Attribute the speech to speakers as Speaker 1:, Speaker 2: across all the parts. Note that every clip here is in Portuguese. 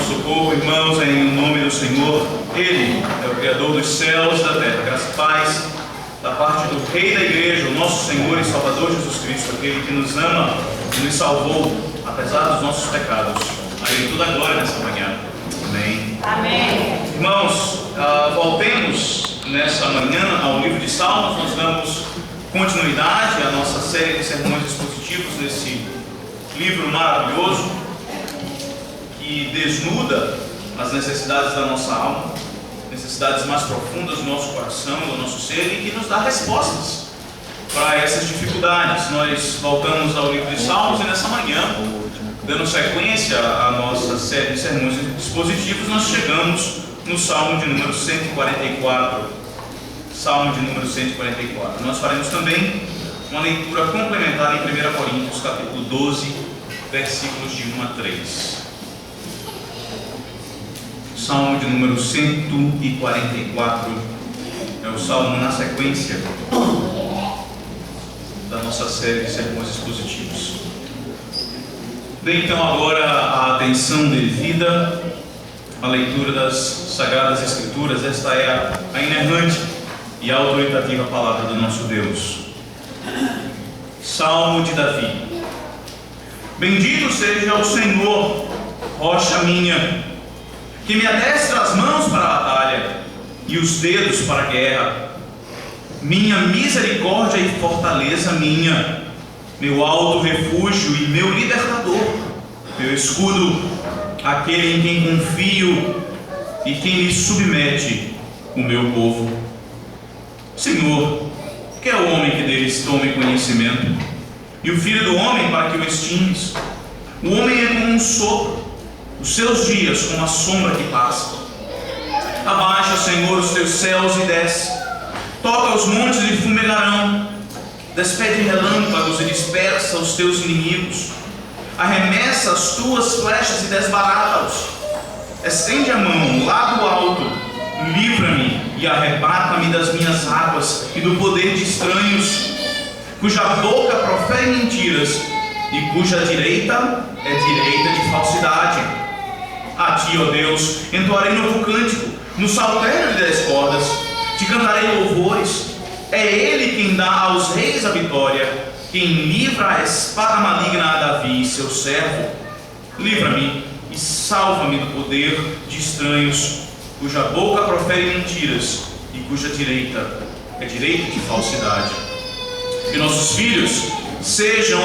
Speaker 1: socorro, irmãos, em nome do Senhor. Ele é o Criador dos céus e da terra. Graça e paz da parte do Rei da Igreja, o nosso Senhor e Salvador Jesus Cristo, aquele que nos ama e nos salvou, apesar dos nossos pecados. A Ele toda a glória nessa manhã. Amém.
Speaker 2: Amém.
Speaker 1: Irmãos, voltemos nessa manhã ao livro de Salmos. Nós damos continuidade à nossa série de sermões expositivos nesse livro maravilhoso que desnuda as necessidades da nossa alma, necessidades mais profundas do nosso coração, do nosso ser, e que nos dá respostas para essas dificuldades. Nós voltamos ao livro de Salmos e nessa manhã, dando sequência à nossa série de sermões expositivos, nós chegamos no Salmo de número 144. Salmo de número 144. Nós faremos também uma leitura complementar em 1 Coríntios, capítulo 12, versículos de 1 a 3. Salmo de número 144 é o salmo na sequência da nossa série de sermões expositivos. Dê então agora a atenção devida à leitura das Sagradas Escrituras. Esta é a inerrante e autoritativa palavra do nosso Deus. Salmo de Davi. Bendito seja o Senhor, rocha minha, que me adestra as mãos para a batalha e os dedos para a guerra. Minha misericórdia e fortaleza minha, meu alto refúgio e meu libertador, meu escudo, aquele em quem confio e quem me submete, o meu povo. Senhor, que é o homem que deles tome conhecimento, e o filho do homem para que o estimes? O homem é como um sopro, os seus dias como a sombra que passa. Abaixa, Senhor, os teus céus e desce, toca os montes e fumegarão, despede relâmpagos e dispersa os teus inimigos, arremessa as tuas flechas e desbarata-os. Estende a mão lá do alto, livra-me e arrebata-me das minhas águas e do poder de estranhos, cuja boca profere mentiras e cuja direita é direita de falsidade. A ti, ó Deus, entoarei novo cântico, no saltério de 10 cordas, te cantarei louvores. É Ele quem dá aos reis a vitória, quem livra a espada maligna a Davi, seu servo. Livra-me e salva-me do poder de estranhos, cuja boca profere mentiras e cuja direita é direita de falsidade. Que nossos filhos sejam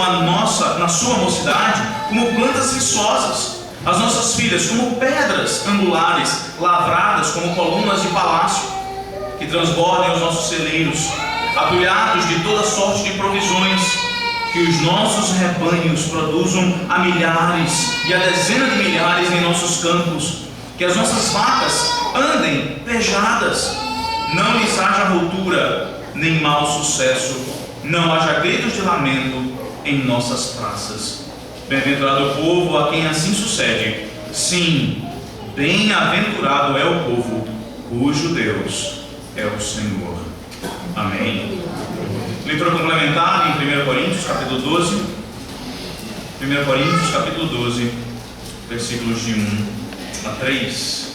Speaker 1: na sua mocidade como plantas viçosas, as nossas filhas como pedras angulares, lavradas como colunas de palácio, que transbordem os nossos celeiros, atulhados de toda sorte de provisões, que os nossos rebanhos produzam a milhares e a dezenas de milhares em nossos campos, que as nossas vacas andem pejadas, não lhes haja rotura, nem mau sucesso, não haja gritos de lamento em nossas praças. Bem-aventurado o povo a quem assim sucede. Sim, bem-aventurado é o povo cujo Deus é o Senhor. Amém. Leitura complementar em 1 Coríntios, capítulo 12. 1 Coríntios, capítulo 12, versículos de 1 a 3.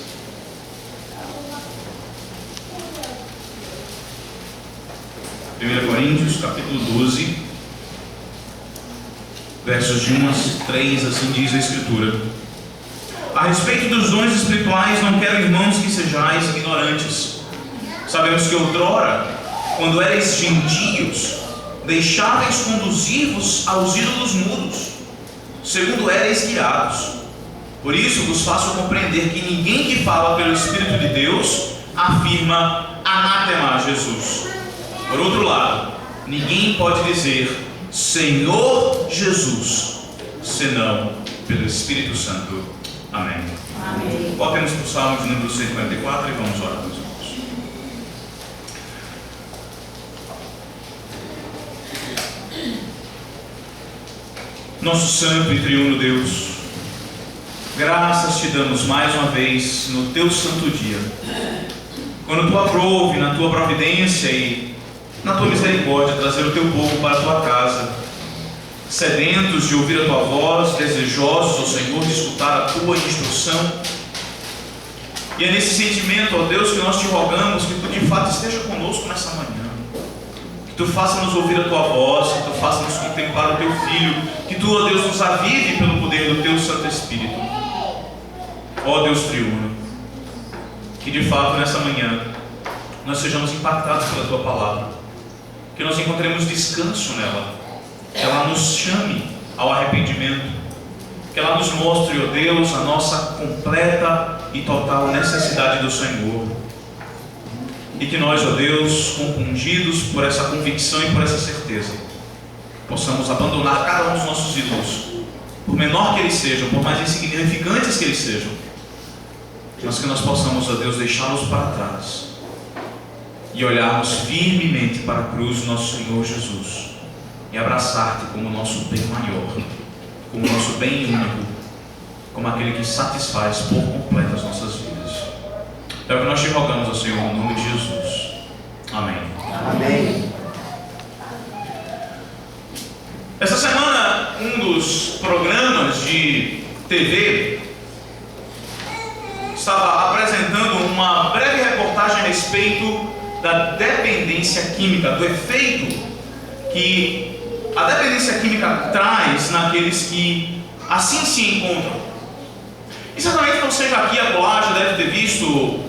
Speaker 1: Coríntios, capítulo 12, versos de 1 a 3, assim diz a Escritura. A respeito dos dons espirituais, não quero, irmãos, que sejais ignorantes. Sabemos que outrora, quando erais gentios, deixáveis conduzir-vos aos ídolos mudos, segundo erais guiados. Por isso vos faço compreender que ninguém que fala pelo Espírito de Deus afirma anátema a Jesus. Por outro lado, ninguém pode dizer Senhor Jesus, senão pelo Espírito Santo. Amém.
Speaker 2: Amém.
Speaker 1: Voltemos para o Salmo de número 144 e vamos orar, meus irmãos. Nosso santo e triuno Deus, graças te damos mais uma vez no teu santo dia, quando tu aprouve na tua providência e na tua misericórdia trazer o teu povo para a tua casa, sedentos de ouvir a tua voz, desejosos, ó Senhor, de escutar a tua instrução, E é nesse sentimento, ó Deus, que nós te rogamos que Tu de fato esteja conosco nessa manhã. Que Tu faça nos ouvir a Tua voz, que Tu faça nos contemplar o Teu Filho, que Tu, ó Deus, nos avive pelo poder do Teu Santo Espírito. Ó Deus triuno, que de fato nessa manhã nós sejamos impactados pela Tua palavra, que nós encontremos descanso nela, que ela nos chame ao arrependimento, que ela nos mostre, ó Deus, a nossa completa e total necessidade do Senhor. E que nós, ó Deus, compungidos por essa convicção e por essa certeza, possamos abandonar cada um dos nossos ídolos, por menor que eles sejam, por mais insignificantes que eles sejam, mas que nós possamos, ó Deus, deixá-los para trás e olharmos firmemente para a cruz do nosso Senhor Jesus e abraçar-te como nosso bem maior, como nosso bem único, como aquele que satisfaz por completo as nossas vidas. É o que nós te rogamos, ó Senhor, no nome de Jesus. Amém.
Speaker 2: Amém.
Speaker 1: Essa semana, um dos programas de TV estava apresentando uma breve reportagem a respeito da dependência química, do efeito que a dependência química traz naqueles que assim se encontram. E certamente você já aqui e acolá já deve ter visto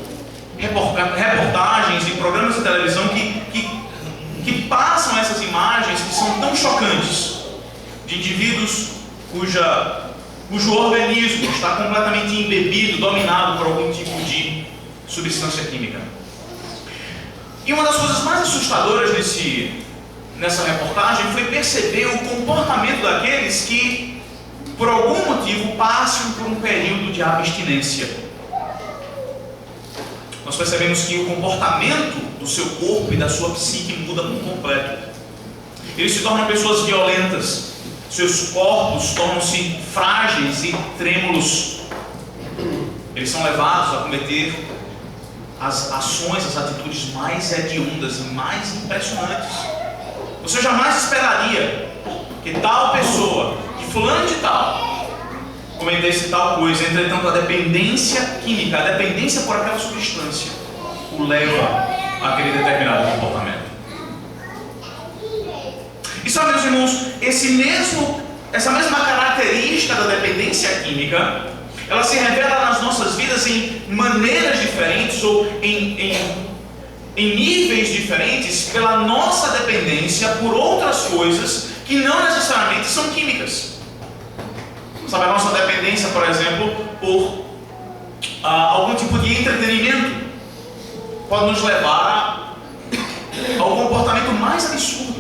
Speaker 1: reportagens e programas de televisão que passam essas imagens que são tão chocantes de indivíduos cujo organismo está completamente embebido, dominado por algum tipo de substância química. E uma das coisas mais assustadoras nessa reportagem foi perceber o comportamento daqueles que, por algum motivo, passam por um período de abstinência. Nós percebemos que o comportamento do seu corpo e da sua psique muda por completo. Eles se tornam pessoas violentas, seus corpos tornam-se frágeis e trêmulos. Eles são levados a cometer as ações, as atitudes mais hediondas e mais impressionantes. Você jamais esperaria que tal pessoa, que fulano de tal, cometesse tal coisa. Entretanto, a dependência química, a dependência por aquela substância, o leva àquele determinado comportamento. E sabe, meus irmãos, essa mesma característica da dependência química, ela se revela nas nossas vidas em maneiras diferentes ou em níveis diferentes pela nossa dependência por outras coisas que não necessariamente são químicas. Sabe, a nossa dependência, por exemplo, por algum tipo de entretenimento pode nos levar ao comportamento mais absurdo.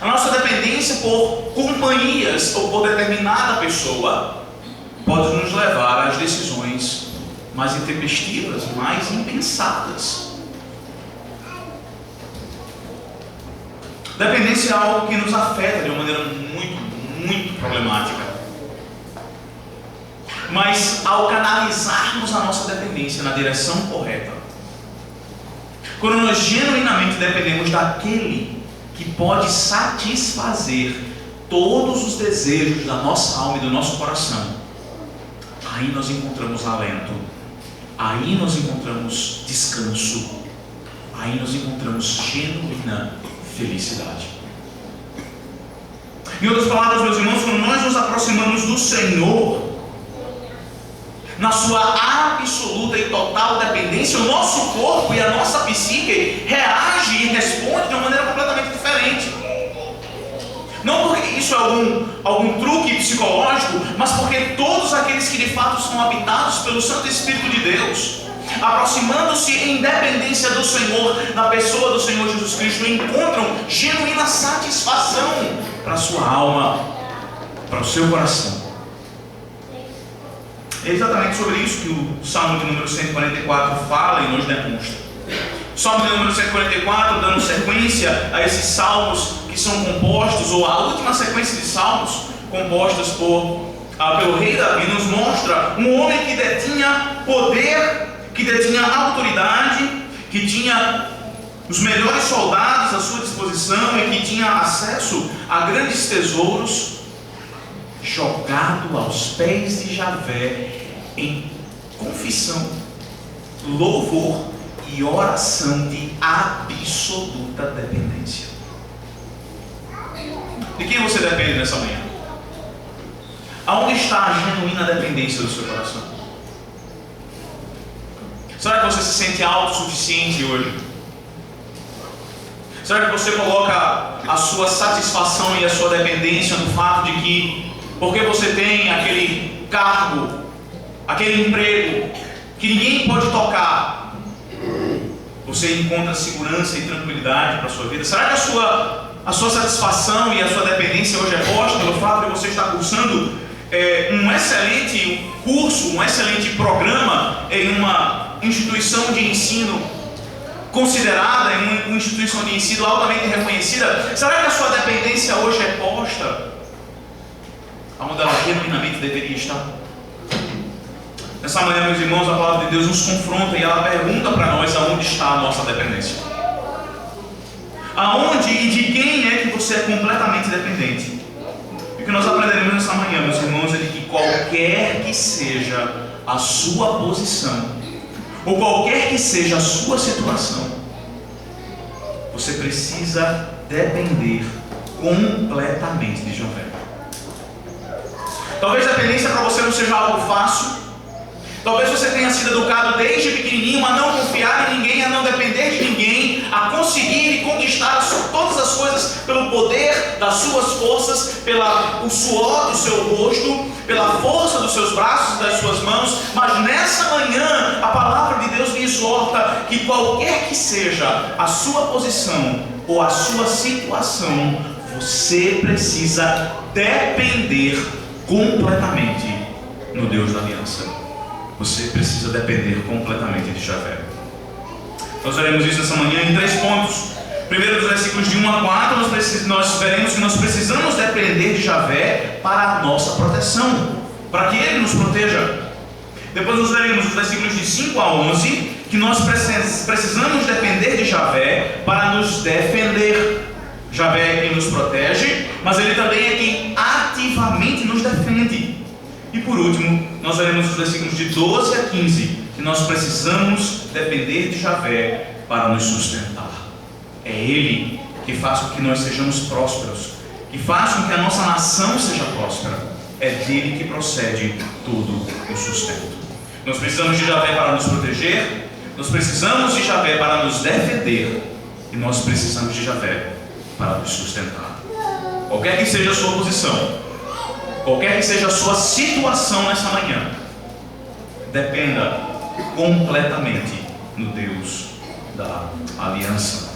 Speaker 1: A nossa dependência por companhias ou por determinada pessoa pode nos levar às decisões mais intempestivas, mais impensadas. Dependência é algo que nos afeta de uma maneira muito, muito problemática. Mas ao canalizarmos a nossa dependência na direção correta, quando nós genuinamente dependemos daquele que pode satisfazer todos os desejos da nossa alma e do nosso coração, aí nós encontramos alento, aí nós encontramos descanso, aí nós encontramos genuína felicidade. Em outras palavras, meus irmãos, quando nós nos aproximamos do Senhor, na sua absoluta e total dependência, o nosso corpo e a nossa psique reage e responde de uma maneira completamente diferente. Não porque isso é algum truque psicológico, mas porque todos aqueles que de fato são habitados pelo Santo Espírito de Deus, aproximando-se em dependência do Senhor, na pessoa do Senhor Jesus Cristo, encontram genuína satisfação para a sua alma, para o seu coração. É exatamente sobre isso que o Salmo de número 144 fala e nos demonstra. O Salmo de número 144, dando sequência a esses salmos que são compostos, ou a última sequência de salmos compostas pelo rei Davi, nos mostra um homem que detinha poder, que detinha autoridade, que tinha os melhores soldados à sua disposição e que tinha acesso a grandes tesouros, jogado aos pés de Javé em confissão, louvor e oração de absoluta dependência. De quem você depende nessa manhã? Aonde está a genuína dependência do seu coração? Será que você se sente autossuficiente hoje? Será que você coloca a sua satisfação e a sua dependência no fato de que, porque você tem aquele cargo, aquele emprego, que ninguém pode tocar, você encontra segurança e tranquilidade para a sua vida? Será que a sua satisfação e a sua dependência hoje é posta pelo fato de você estar cursando um excelente curso, um excelente programa em uma instituição de ensino considerada, em uma instituição de ensino altamente reconhecida? Será que a sua dependência hoje é posta onde ela genuinamente deveria estar? Nessa manhã, meus irmãos, a palavra de Deus nos confronta e ela pergunta para nós aonde está a nossa dependência. Aonde e de quem é que você é completamente dependente? E o que nós aprenderemos nessa manhã, meus irmãos, é de que qualquer que seja a sua posição, ou qualquer que seja a sua situação, você precisa depender completamente de Javé. Talvez a dependência para você não seja algo fácil. Talvez você tenha sido educado desde pequenininho a não confiar em ninguém, a não depender de ninguém, a conseguir e conquistar todas as coisas pelo poder das suas forças, pelo suor do seu rosto, pela força dos seus braços e das suas mãos. Mas nessa manhã a palavra de Deus lhe exorta que qualquer que seja a sua posição ou a sua situação, você precisa depender completamente no Deus da aliança. Você precisa depender completamente de Javé. Nós veremos isso nessa manhã em 3 pontos. Primeiro, dos versículos de 1 a 4, nós veremos que nós precisamos depender de Javé para a nossa proteção, para que Ele nos proteja. Depois nós veremos os versículos de 5 a 11, que nós precisamos depender de Javé para nos defender. Javé é quem nos protege, mas Ele também é quem ativamente nos defende. E por último, nós veremos os versículos de 12 a 15, que nós precisamos depender de Javé para nos sustentar. É Ele que faz com que nós sejamos prósperos, que faz com que a nossa nação seja próspera. É dele que procede todo o sustento. Nós precisamos de Javé para nos proteger, nós precisamos de Javé para nos defender, e nós precisamos de Javé para nos sustentar. Qualquer que seja a sua posição, qualquer que seja a sua situação nessa manhã, dependa completamente no Deus da aliança.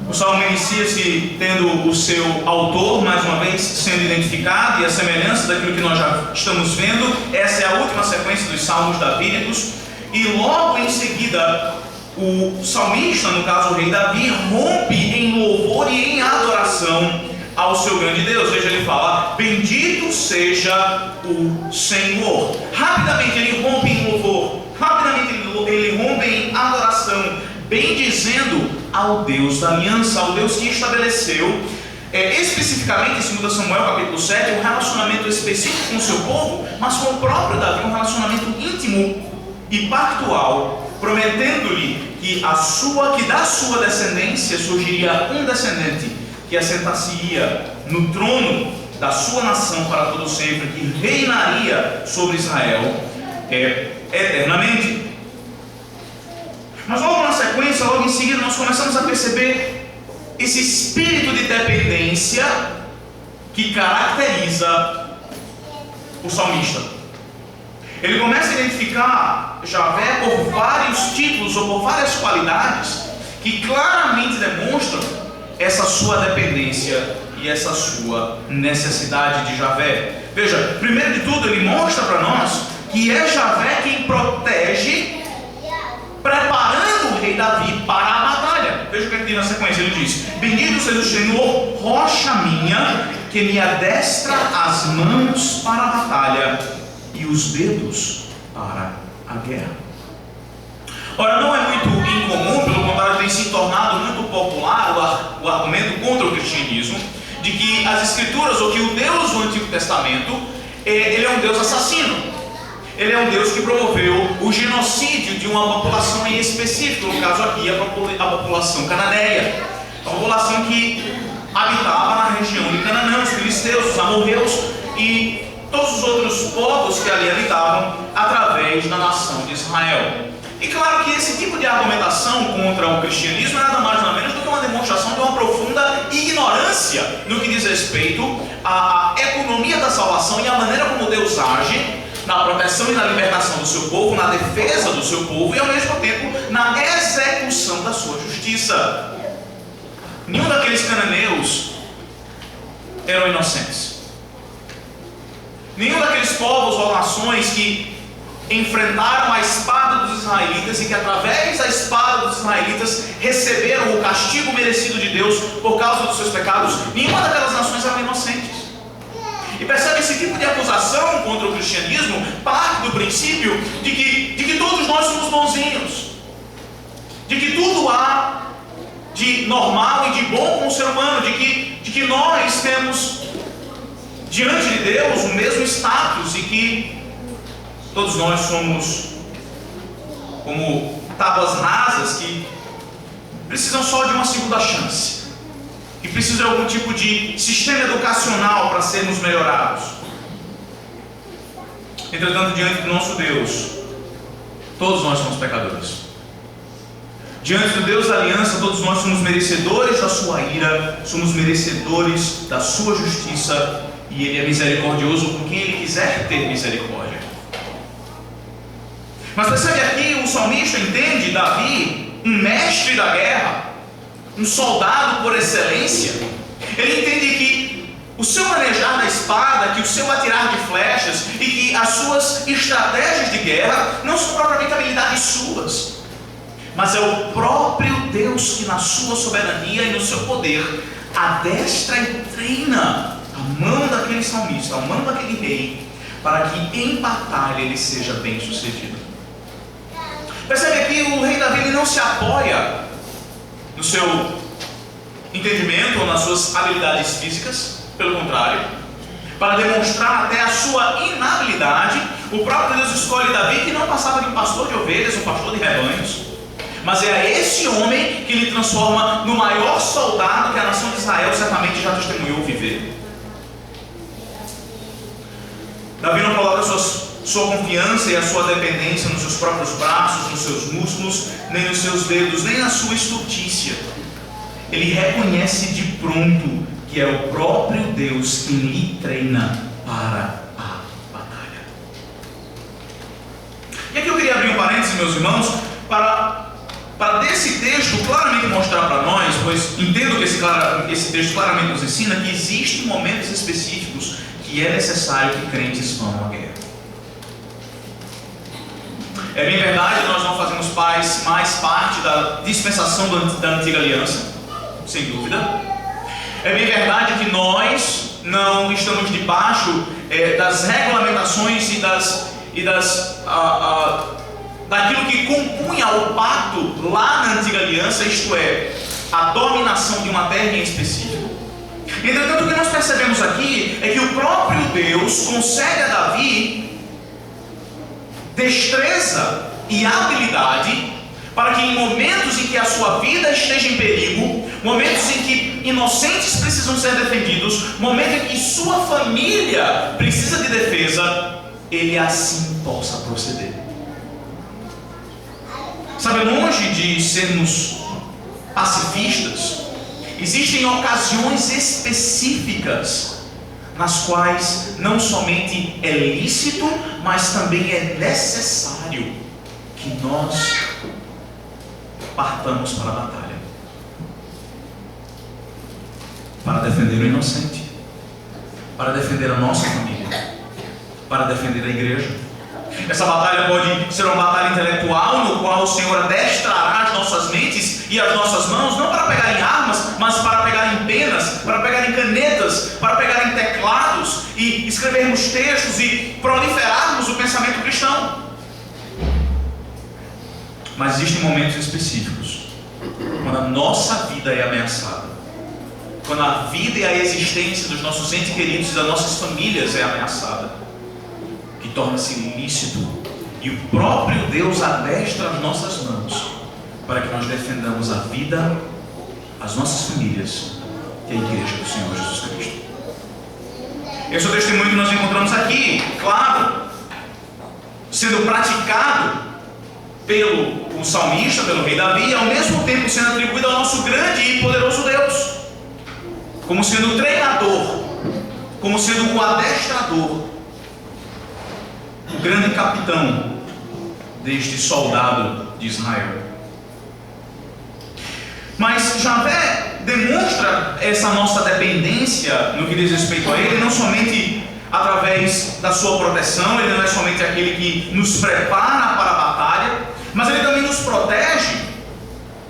Speaker 1: O salmo inicia-se tendo o seu autor, mais uma vez, sendo identificado, e a semelhança daquilo que nós já estamos vendo. Essa é a última sequência dos salmos davídicos, e logo em seguida, o salmista, no caso o rei Davi, rompe em louvor e em adoração ao seu grande Deus. Veja, ele fala: bendito seja o Senhor. Rapidamente ele rompe em louvor, rapidamente ele rompe em adoração, bendizendo ao Deus da aliança, ao Deus que estabeleceu especificamente em 2 Samuel capítulo 7 um relacionamento específico com o seu povo, mas com o próprio Davi, um relacionamento íntimo e pactual, prometendo-lhe que da sua descendência surgiria um descendente que assentasse-ia no trono da sua nação para todo sempre, que reinaria sobre Israel eternamente. Mas logo na sequência, logo em seguida, nós começamos a perceber esse espírito de dependência que caracteriza o salmista. Ele começa a identificar Javé por vários títulos ou por várias qualidades que claramente demonstram essa sua dependência e essa sua necessidade de Javé. Veja, primeiro de tudo, ele mostra para nós que é Javé quem protege, preparando o rei Davi para a batalha. Veja o que ele diz na sequência. Ele diz: bendito seja o Senhor, rocha minha, que me adestra as mãos para a batalha e os dedos para a guerra. Ora, não é muito incomum, pelo contrário, tem se tornado muito popular o argumento contra o cristianismo, de que as escrituras, ou que o Deus do Antigo Testamento, ele é um Deus assassino. Ele é um Deus que promoveu o genocídio de uma população em específico, no caso aqui a população cananeia, a população que habitava na região de Canaã, os filisteus, os amorreus e todos os outros povos que ali habitavam através da nação de Israel. E claro que esse tipo de argumentação contra o cristianismo é nada mais nada menos do que uma demonstração de uma profunda ignorância no que diz respeito à economia da salvação e à maneira como Deus age na proteção e na libertação do seu povo, na defesa do seu povo e ao mesmo tempo na execução da sua justiça. Nenhum daqueles cananeus eram inocentes. Nenhum daqueles povos ou nações que enfrentaram a espada dos israelitas e que através da espada dos israelitas receberam o castigo merecido de Deus por causa dos seus pecados, nenhuma daquelas nações eram inocentes. E percebe, esse tipo de acusação contra o cristianismo parte do princípio de que todos nós somos bonzinhos, de que tudo há de normal e de bom com o ser humano, de que nós temos diante de Deus o mesmo status e que todos nós somos como tábuas rasas que precisam só de uma segunda chance, que precisam de algum tipo de sistema educacional para sermos melhorados. Entretanto, diante do nosso Deus, todos nós somos pecadores. Diante do Deus da aliança, todos nós somos merecedores da sua ira, somos merecedores da sua justiça, e Ele é misericordioso com quem Ele quiser ter misericórdia. Mas percebe aqui, o salmista entende Davi, um mestre da guerra, um soldado por excelência. Ele entende que o seu manejar da espada, que o seu atirar de flechas e que as suas estratégias de guerra não são propriamente habilidades suas, mas é o próprio Deus que na sua soberania e no seu poder adestra e treina a mão daquele salmista, a mão daquele rei, para que em batalha ele seja bem sucedido. Percebe aqui, o rei Davi ele não se apoia no seu entendimento ou nas suas habilidades físicas, pelo contrário, para demonstrar até a sua inabilidade, o próprio Deus escolhe Davi, que não passava de um pastor de ovelhas, um pastor de rebanhos, mas é a esse homem que ele transforma no maior soldado que a nação de Israel certamente já testemunhou viver. Davi não coloca sua confiança e a sua dependência nos seus próprios braços, nos seus músculos, nem nos seus dedos, nem na sua estultícia. Ele reconhece de pronto que é o próprio Deus quem lhe treina para a batalha. E aqui eu queria abrir um parênteses, meus irmãos, para desse texto claramente mostrar para nós, pois entendo que esse texto claramente nos ensina que existem momentos específicos que é necessário que crentes vão à guerra. É bem verdade, nós não fazemos mais parte da dispensação da antiga aliança, sem dúvida. É bem verdade que nós não estamos debaixo das regulamentações daquilo que compunha o pacto lá na antiga aliança, isto é, a dominação de uma terra em específico. Entretanto, o que nós percebemos aqui é que o próprio Deus concede a Davi destreza e habilidade para que em momentos em que a sua vida esteja em perigo, momentos em que inocentes precisam ser defendidos, momentos em que sua família precisa de defesa, ele assim possa proceder. Sabe, longe de sermos pacifistas, existem ocasiões específicas nas quais não somente é lícito, mas também é necessário que nós partamos para a batalha, para defender o inocente, para defender a nossa família, para defender a igreja. Essa batalha pode ser uma batalha intelectual, no qual o Senhor adestrará as nossas mentes e as nossas mãos, não para pegar em armas, mas para pegar em penas, para pegar em canetas, para pegar em teclados e escrevermos textos e proliferarmos o pensamento cristão. Mas existem momentos específicos, quando a nossa vida é ameaçada, quando a vida e a existência dos nossos entes queridos e das nossas famílias é ameaçada, que torna-se lícito, e o próprio Deus adestra as nossas mãos para que nós defendamos a vida, as nossas famílias e a igreja do Senhor Jesus Cristo. Esse é o testemunho que nós encontramos aqui, claro, sendo praticado pelo salmista, pelo rei Davi, e ao mesmo tempo sendo atribuído ao nosso grande e poderoso Deus, como sendo o treinador, como sendo o adestrador, o grande capitão deste soldado de Israel. Mas Javé demonstra essa nossa dependência no que diz respeito a Ele, não somente através da sua proteção. Ele não é somente aquele que nos prepara para a batalha, mas Ele também nos protege,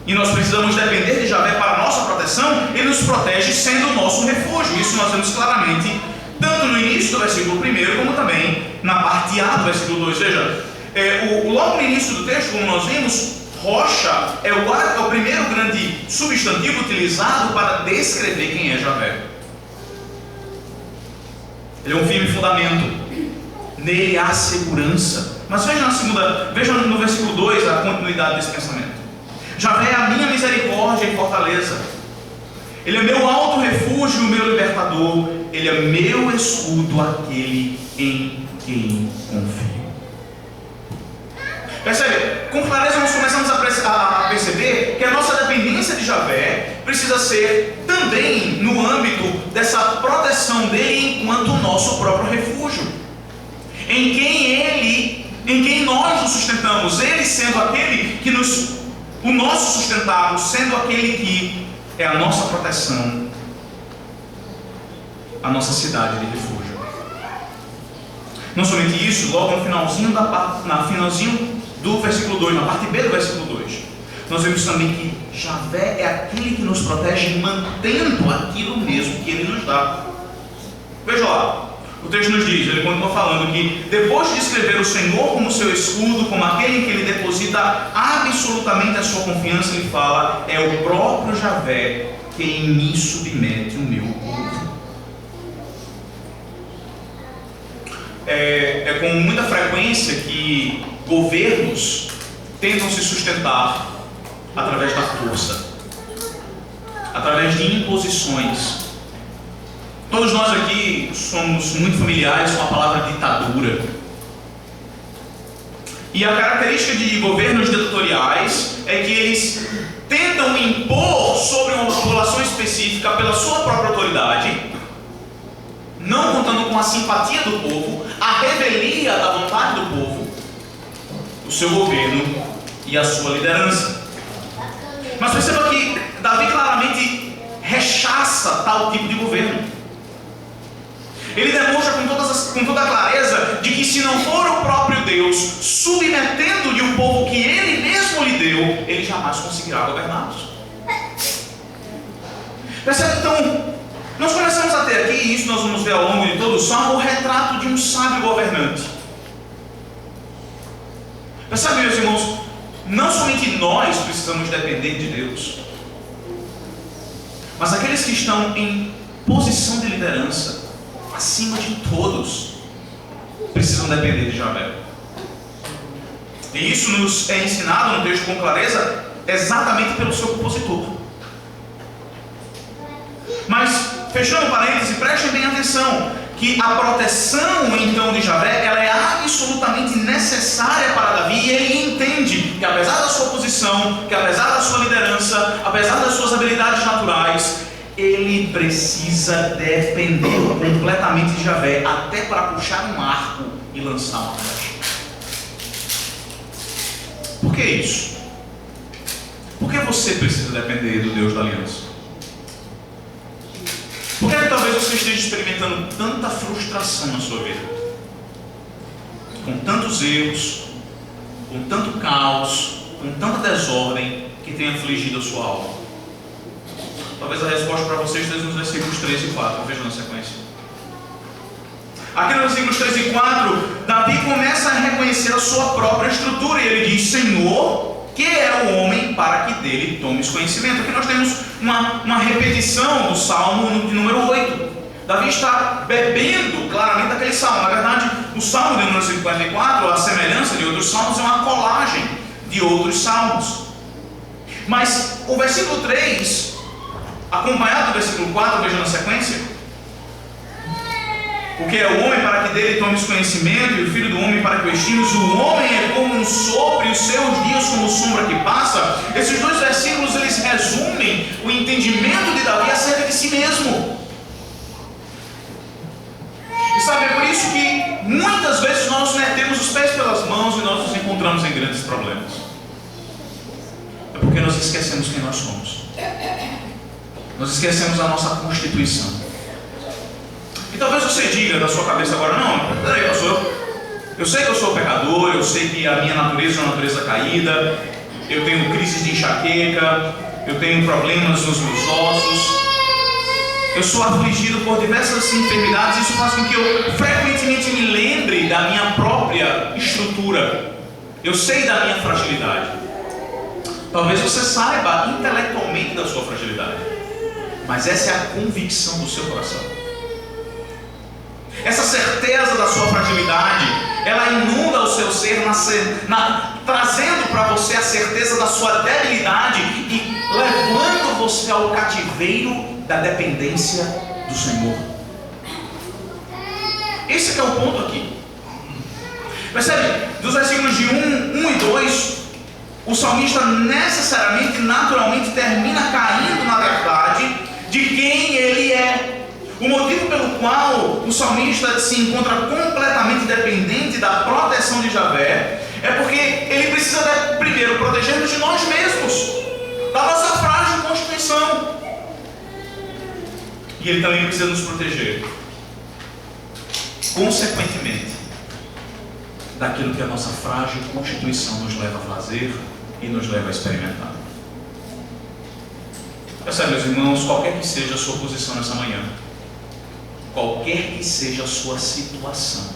Speaker 1: e nós precisamos depender de Javé para a nossa proteção. Ele nos protege sendo o nosso refúgio. Isso nós vemos claramente, tanto no início do versículo 1, como também na parte A do versículo 2. Veja, logo no início do texto, como nós vimos, rocha é o primeiro grande substantivo utilizado para descrever quem é Javé. Ele é um firme fundamento, nele há segurança. Mas veja no versículo 2 a continuidade desse pensamento. Javé é a minha misericórdia e fortaleza. Ele é meu alto refúgio, meu libertador. Ele é meu escudo, aquele em quem confio. Percebe? Com clareza nós começamos a perceber que a nossa dependência de Javé precisa ser também no âmbito dessa proteção dele enquanto o nosso próprio refúgio, em quem nós nos sustentamos, ele sendo aquele que o nosso sustentáculo, sendo aquele que é a nossa proteção, a nossa cidade de refúgio. Não somente isso, logo no finalzinho do versículo 2, na parte B do versículo 2, nós vemos também que Javé é aquele que nos protege mantendo aquilo mesmo que ele nos dá. Veja lá, o texto nos diz, ele continua falando que depois de descrever o Senhor como seu escudo, como aquele em que ele deposita absolutamente a sua confiança, ele fala: é o próprio Javé que em mim submete o meu povo. É com muita frequência que governos tentam se sustentar através da força, através de imposições. Todos nós aqui somos muito familiares com a palavra ditadura. E a característica de governos ditatoriais é que eles tentam impor sobre uma população específica pela sua própria autoridade, não contando com a simpatia do povo, a revelia da vontade do povo, o seu governo e a sua liderança. Mas perceba que Davi claramente rechaça tal tipo de governo. Ele demonstra com toda a clareza de que se não for o próprio Deus submetendo-lhe o povo que ele mesmo lhe deu, ele jamais conseguirá governá-los. Percebe? Então, nós começamos a ter aqui, e isso nós vamos ver ao longo de todo o Salmo, o retrato de um sábio governante. Percebe, meus irmãos? Não somente nós precisamos depender de Deus, mas aqueles que estão em posição de liderança, acima de todos, precisam depender de Javé. E isso nos é ensinado no texto com clareza exatamente pelo seu compositor. Mas, fechando parênteses, prestem bem atenção que a proteção então de Javé, ela é absolutamente necessária para Davi, e ele entende que apesar da sua posição, que apesar da sua liderança, apesar das suas habilidades naturais, ele precisa depender completamente de Javé, até para puxar um arco e lançar uma flecha. Por que isso? Por que você precisa depender do Deus da aliança? Por que talvez você esteja experimentando tanta frustração na sua vida? Com tantos erros, com tanto caos, com tanta desordem que tem afligido a sua alma. Talvez a resposta para você esteja nos versículos 3 e 4. Veja na sequência. Aqui nos versículos 3 e 4, Davi começa a reconhecer a sua própria estrutura, e ele diz: Senhor, que é o homem para que dele tomes conhecimento. Aqui nós temos uma repetição do Salmo de número 8. Davi está bebendo claramente daquele salmo. Na verdade, o Salmo de número 54, a semelhança de outros salmos, é uma colagem de outros salmos. Mas o versículo 3, acompanhado do versículo 4, veja na sequência: porque é o homem para que dele tomes conhecimento, e o filho do homem para que o estimes. O homem é como um sopro, e os seus dias como sombra que passa. Esses dois versículos, eles resumem o entendimento de Davi acerca de si mesmo. E sabe, é por isso que muitas vezes nós metemos os pés pelas mãos e nós nos encontramos em grandes problemas. É porque nós esquecemos quem nós somos. Nós esquecemos a nossa constituição. E talvez você diga na sua cabeça agora: não, peraí, pastor, eu sei que eu sou pecador, eu sei que a minha natureza é uma natureza caída, eu tenho crises de enxaqueca, eu tenho problemas nos meus ossos, eu sou afligido por diversas enfermidades. Isso faz com que eu frequentemente me lembre da minha própria estrutura. Eu sei da minha fragilidade. Talvez você saiba intelectualmente da sua fragilidade, mas essa é a convicção do seu coração. Essa certeza da sua fragilidade, ela inunda o seu ser, trazendo para você a certeza da sua debilidade e levando você ao cativeiro da dependência do Senhor. Esse que é o ponto aqui. Percebe? Dos versículos de 1 e 2, o salmista necessariamente, naturalmente, termina caindo na verdade de quem ele é. O motivo pelo qual o salmista se encontra completamente dependente da proteção de Javé é porque ele precisa, primeiro, proteger-nos de nós mesmos, da nossa frágil constituição. E ele também precisa nos proteger, consequentemente, daquilo que a nossa frágil constituição nos leva a fazer e nos leva a experimentar. Percebe, meus irmãos, qualquer que seja a sua posição nessa manhã, qualquer que seja a sua situação,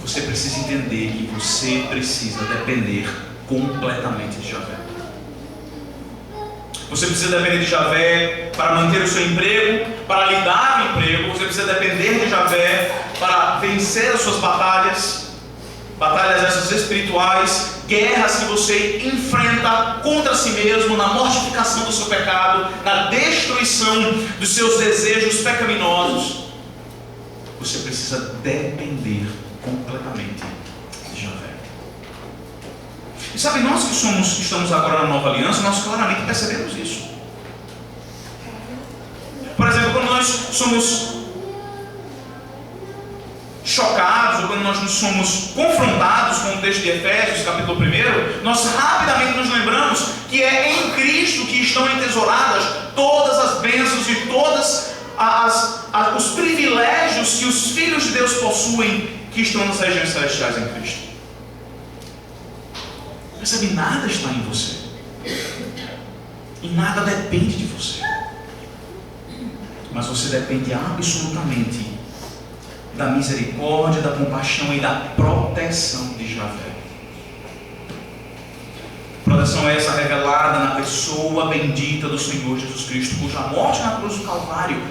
Speaker 1: você precisa entender que você precisa depender completamente de Javé. Você precisa depender de Javé para manter o seu emprego, para lhe dar o emprego. Você precisa depender de Javé para vencer as suas batalhas essas espirituais, guerras que você enfrenta contra si mesmo, na mortificação do seu pecado, na destruição dos seus desejos pecaminosos. Você precisa depender completamente de Javé. E sabe, nós que estamos agora na nova aliança, nós claramente percebemos isso. Por exemplo, quando nós somos chocados, ou quando nós somos confrontados com o texto de Efésios, capítulo 1, nós rapidamente nos lembramos que é em Cristo que estão entesouradas todas as bênçãos e todos os privilégios que os filhos de Deus possuem, que estão nas regiões celestiais em Cristo. Percebe? Nada está em você, e nada depende de você, mas você depende absolutamente da misericórdia, da compaixão e da proteção de Javé. Proteção essa revelada na pessoa bendita do Senhor Jesus Cristo, cuja morte na cruz do Calvário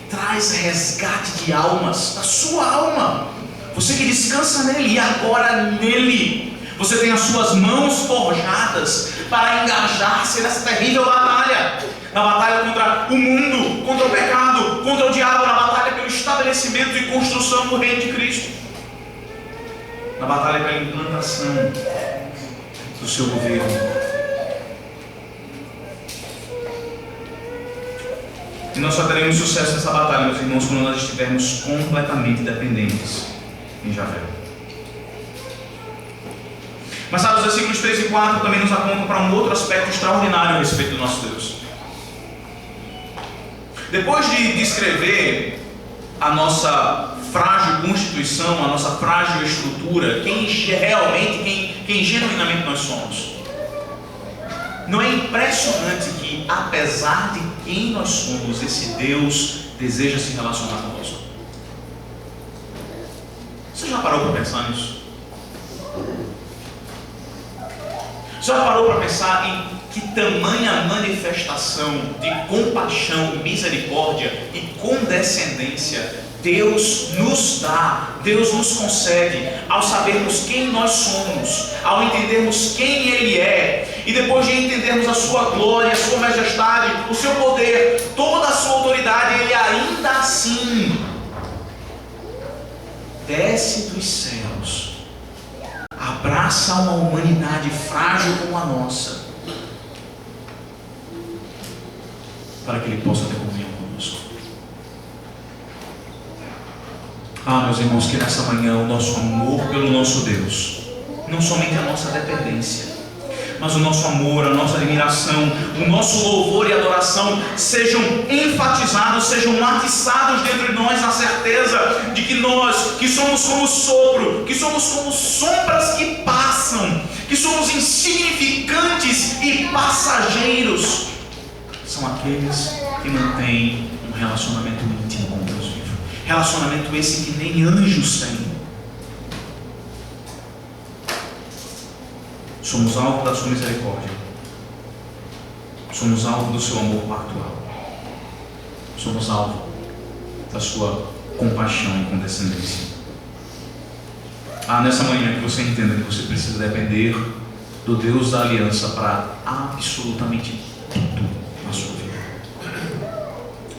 Speaker 1: traz resgate de almas, da sua alma. Você que descansa nele, e agora nele você tem as suas mãos forjadas para engajar-se nessa terrível batalha. Na batalha contra o mundo, contra o pecado, contra o diabo, na batalha pelo estabelecimento e construção do reino de Cristo, na batalha pela implantação do seu governo. E nós só teremos sucesso nessa batalha, meus irmãos, quando nós estivermos completamente dependentes em Javé. Mas sabe, os versículos 3 e 4 também nos apontam para um outro aspecto extraordinário a respeito do nosso Deus. Depois de descrever a nossa frágil constituição, a nossa frágil estrutura, quem genuinamente nós somos, não é impressionante que, apesar de quem nós somos, esse Deus deseja se relacionar conosco? Você já parou para pensar nisso? Já parou para pensar em que tamanha manifestação de compaixão, misericórdia e condescendência Deus nos dá, Deus nos concede, ao sabermos quem nós somos, ao entendermos quem Ele é, e depois de entendermos a sua glória, a sua majestade, o seu poder, toda a sua autoridade, Ele ainda assim desce dos céus, abraça uma humanidade frágil como a nossa, para que Ele possa ter comunhão conosco. Meus irmãos, que nessa manhã o nosso amor pelo nosso Deus, não somente a nossa dependência, mas o nosso amor, a nossa admiração, o nosso louvor e adoração sejam enfatizados, sejam matiçados dentro de nós na certeza de que nós, que somos como sopro, que somos como sombras que passam, que somos insignificantes e passageiros, são aqueles que mantêm um relacionamento íntimo com Deus vivo. Relacionamento esse que nem anjos têm. Somos alvo da sua misericórdia. Somos alvo do seu amor pactual. Somos alvo da sua compaixão e condescendência. Nessa manhã que você entenda que você precisa depender do Deus da aliança para absolutamente tudo na sua vida.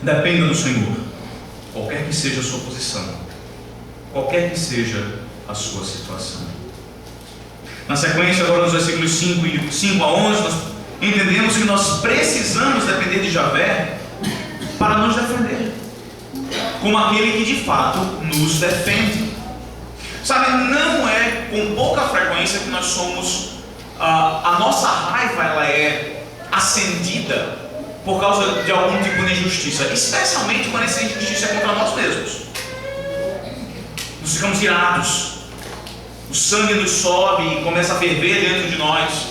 Speaker 1: Dependa do Senhor, qualquer que seja a sua posição, qualquer que seja a sua situação. Na sequência, agora nos versículos 5 a 11, nós entendemos que nós precisamos depender de Javé para nos defender, como aquele que de fato nos defende. Sabe, não é com pouca frequência que nós somos, a nossa raiva ela é acendida por causa de algum tipo de injustiça, especialmente quando essa injustiça é contra nós mesmos. Nós ficamos irados, o sangue nos sobe e começa a ferver dentro de nós.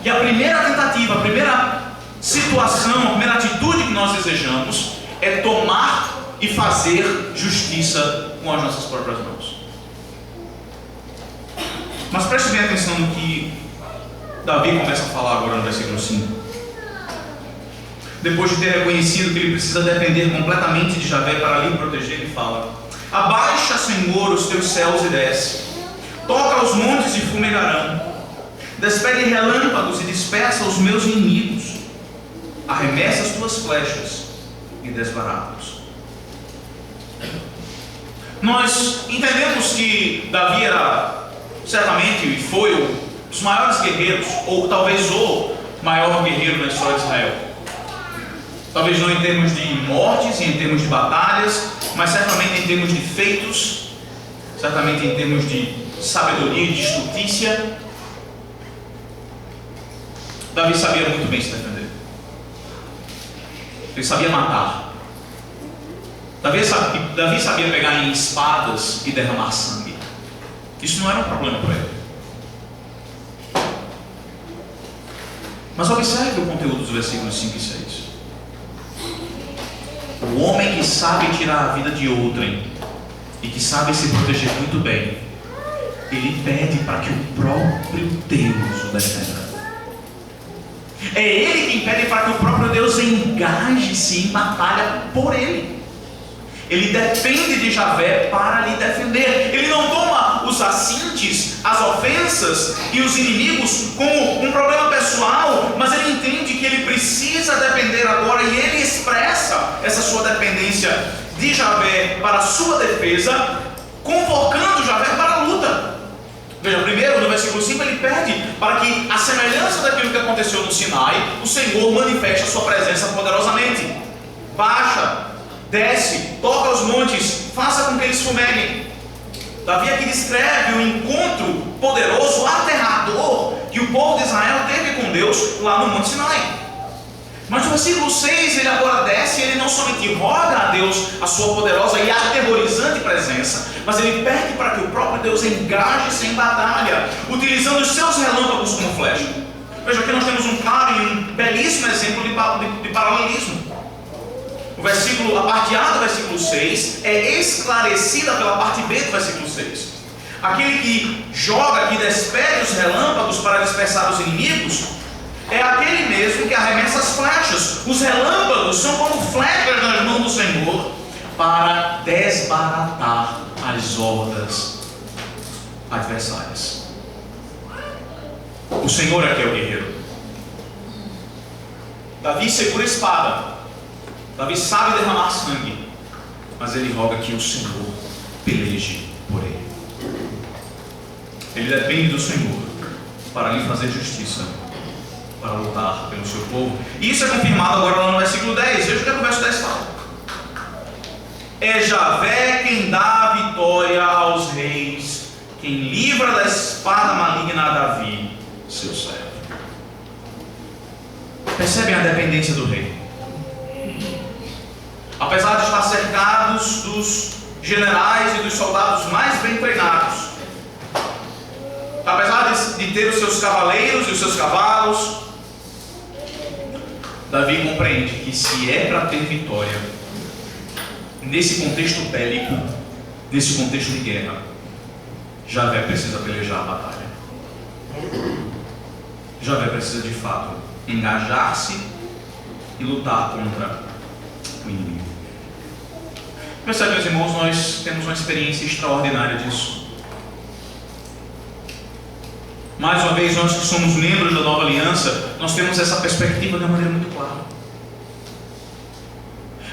Speaker 1: E a primeira tentativa, a primeira situação, a primeira atitude que nós desejamos é tomar e fazer justiça com as nossas próprias mãos. Mas preste bem atenção no que Davi começa a falar agora no versículo 5. Depois de ter reconhecido que ele precisa depender completamente de Javé para lhe proteger, ele fala: abaixa, Senhor, os teus céus e desce, toca os montes e fumegarão, despede relâmpagos e dispersa os meus inimigos, arremessa as tuas flechas e desbarata-os. Nós entendemos que Davi era, certamente, e foi um dos maiores guerreiros, ou talvez o maior guerreiro na história de Israel. Talvez não em termos de mortes e em termos de batalhas, mas certamente em termos de feitos, certamente em termos de sabedoria e de justiça. Davi sabia muito bem se defender. Ele sabia matar. Davi sabia pegar em espadas e derramar sangue. Isso não era um problema para ele. Mas observe o conteúdo dos versículos 5 e 6. O homem que sabe tirar a vida de outrem e que sabe se proteger muito bem, ele pede para que o próprio Deus o defenda. É ele quem pede para que o próprio Deus engaje-se em batalha por ele. Ele depende de Javé para lhe defender. Ele não toma os assintes, as ofensas e os inimigos como um problema pessoal, mas ele entende que ele precisa depender agora, e ele expressa essa sua dependência de Javé para a sua defesa, convocando Javé para a luta. Veja, primeiro no versículo 5 ele pede para que, a semelhança daquilo que aconteceu no Sinai, o Senhor manifeste a sua presença poderosamente. Baixa, desce, toca os montes, faça com que eles fumeguem. Davi aqui descreve o encontro poderoso, aterrador, que o povo de Israel teve com Deus lá no Monte Sinai. Mas no versículo 6 ele agora desce e ele não somente roga a Deus a sua poderosa e aterrorizante presença, mas ele pede para que o próprio Deus engaje-se em batalha, utilizando os seus relâmpagos como flecha. Veja, aqui nós temos um claro e um belíssimo exemplo de paralelismo. A parte A do versículo 6 é esclarecida pela parte B do versículo 6. Aquele que joga, que despede os relâmpagos para dispersar os inimigos, é aquele mesmo que arremessa as flechas. Os relâmpagos são como flechas nas mãos do Senhor para desbaratar as hordas adversárias. O Senhor é que é o guerreiro. Davi segura a espada. Davi sabe derramar sangue, mas ele roga que o Senhor peleje por ele. Ele depende do Senhor para lhe fazer justiça, para lutar pelo seu povo. E isso é confirmado agora lá no versículo 10. Veja o que o verso 10 fala. É Javé quem dá vitória aos reis, quem livra da espada maligna a Davi, seu servo. Percebem a dependência do rei? Apesar de estar cercados dos generais e dos soldados mais bem treinados, apesar de ter os seus cavaleiros e os seus cavalos, Davi compreende que se é para ter vitória, nesse contexto bélico, nesse contexto de guerra, Javé precisa pelejar a batalha. Javé precisa de fato engajar-se e lutar contra o inimigo. Percebe, meus irmãos, nós temos uma experiência extraordinária disso. Mais uma vez, nós que somos membros da Nova Aliança, nós temos essa perspectiva de uma maneira muito clara.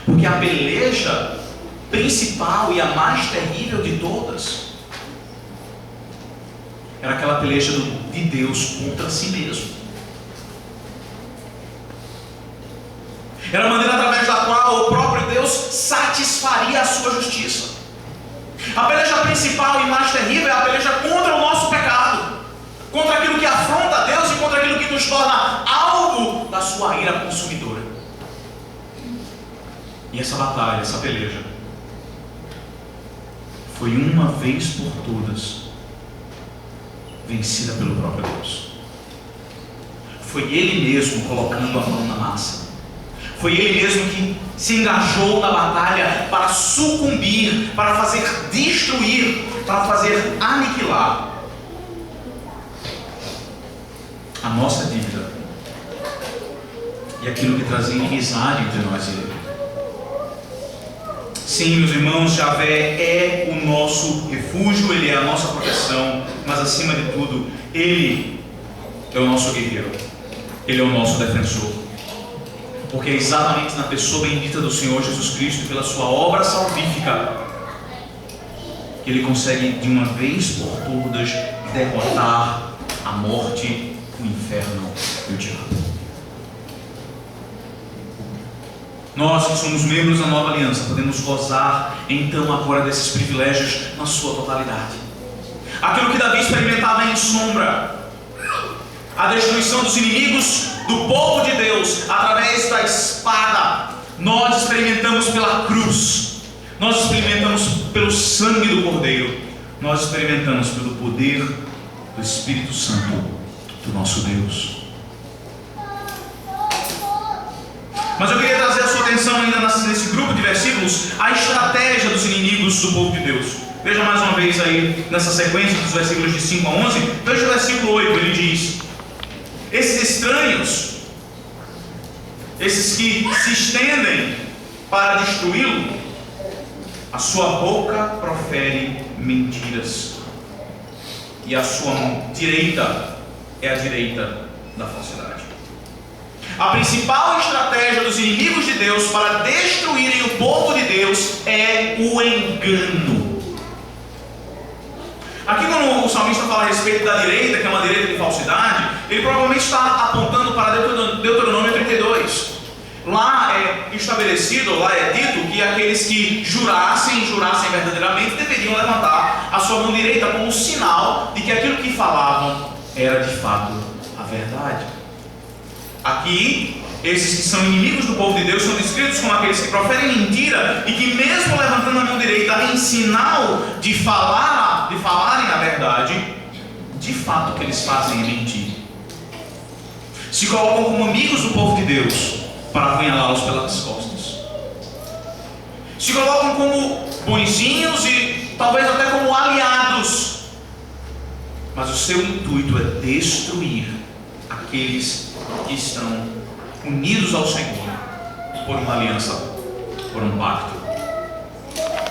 Speaker 1: Porque a peleja principal e a mais terrível de todas era aquela peleja de Deus contra si mesmo. Era a maneira através da qual o próprio Deus satisfaria a sua justiça. A peleja principal e mais terrível é a peleja contra o nosso pecado, contra aquilo que afronta a Deus e contra aquilo que nos torna alvo da sua ira consumidora. E essa batalha, essa peleja, foi uma vez por todas vencida pelo próprio Deus. Foi Ele mesmo colocando a mão na massa. Foi Ele mesmo que se engajou na batalha para sucumbir, para fazer destruir, para fazer aniquilar a nossa dívida e aquilo que trazia inimizade entre nós e Ele. Sim, meus irmãos, Javé é o nosso refúgio, Ele é a nossa proteção, mas acima de tudo, Ele é o nosso guerreiro, Ele é o nosso defensor. Porque é exatamente na pessoa bendita do Senhor Jesus Cristo, pela sua obra salvífica, que Ele consegue de uma vez por todas derrotar a morte, o inferno e o diabo. Nós que somos membros da Nova Aliança podemos gozar então agora desses privilégios na sua totalidade. Aquilo que Davi experimentava em sombra, a destruição dos inimigos do povo de Deus através da espada, nós experimentamos pela cruz, nós experimentamos pelo sangue do Cordeiro, nós experimentamos pelo poder do Espírito Santo do nosso Deus. Mas eu queria trazer a sua atenção ainda nesse grupo de versículos, a estratégia dos inimigos do povo de Deus. Veja mais uma vez aí, nessa sequência dos versículos de 5 a 11, veja o versículo 8, ele diz: esses estranhos, esses que se estendem para destruí-lo, a sua boca profere mentiras, e a sua direita é a direita da falsidade. A principal estratégia dos inimigos de Deus para destruírem o povo de Deus é o engano. Aqui quando o salmista fala a respeito da direita, que é uma direita de falsidade, ele provavelmente está apontando para Deuteronômio 32. Lá é estabelecido, lá é dito que aqueles que jurassem verdadeiramente deveriam levantar a sua mão direita como sinal de que aquilo que falavam era de fato a verdade. Aqui, esses que são inimigos do povo de Deus são descritos como aqueles que proferem mentira e que mesmo levantando a mão direita em sinal de falarem a verdade, de fato o que eles fazem é mentir. Se colocam como amigos do povo de Deus para apunhalá-los pelas costas. Se colocam como bonzinhos e talvez até como aliados, mas o seu intuito é destruir aqueles que estão unidos ao Senhor por uma aliança, por um pacto.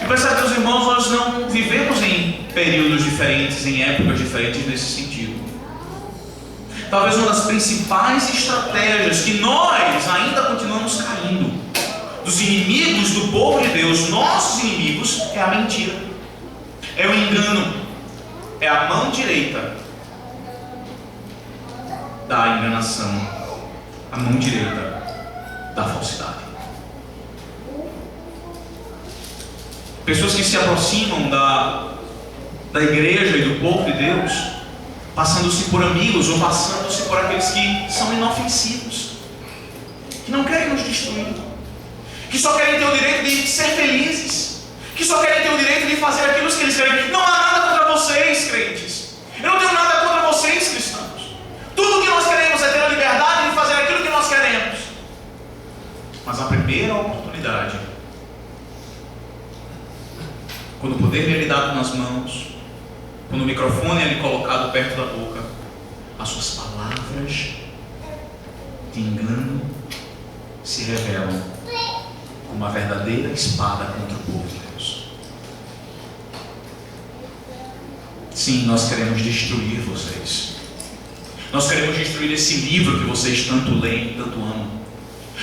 Speaker 1: E percebe, meus irmãos, nós não vivemos em períodos diferentes, em épocas diferentes nesse sentido. Talvez uma das principais estratégias que nós ainda continuamos caindo, dos inimigos do povo de Deus, nossos inimigos, é a mentira, é o engano, é a mão direita da enganação, a mão direita da falsidade. Pessoas que se aproximam da igreja e do povo de Deus, passando-se por amigos ou passando-se por aqueles que são inofensivos, que não querem nos destruir, que só querem ter o direito de ser felizes, que só querem ter o direito de fazer aquilo que eles querem. Não há nada contra vocês, crentes. Eu não tenho nada contra vocês, cristãos. Tudo que nós queremos é ter a liberdade de fazer aquilo que nós queremos. Mas a primeira oportunidade, quando o poder lhe é dado nas mãos, quando o microfone é lhe colocado perto da boca, as suas palavras de engano se revelam como uma verdadeira espada contra o povo de Deus. Sim, nós queremos destruir vocês. Nós queremos destruir esse livro que vocês tanto leem, tanto amam.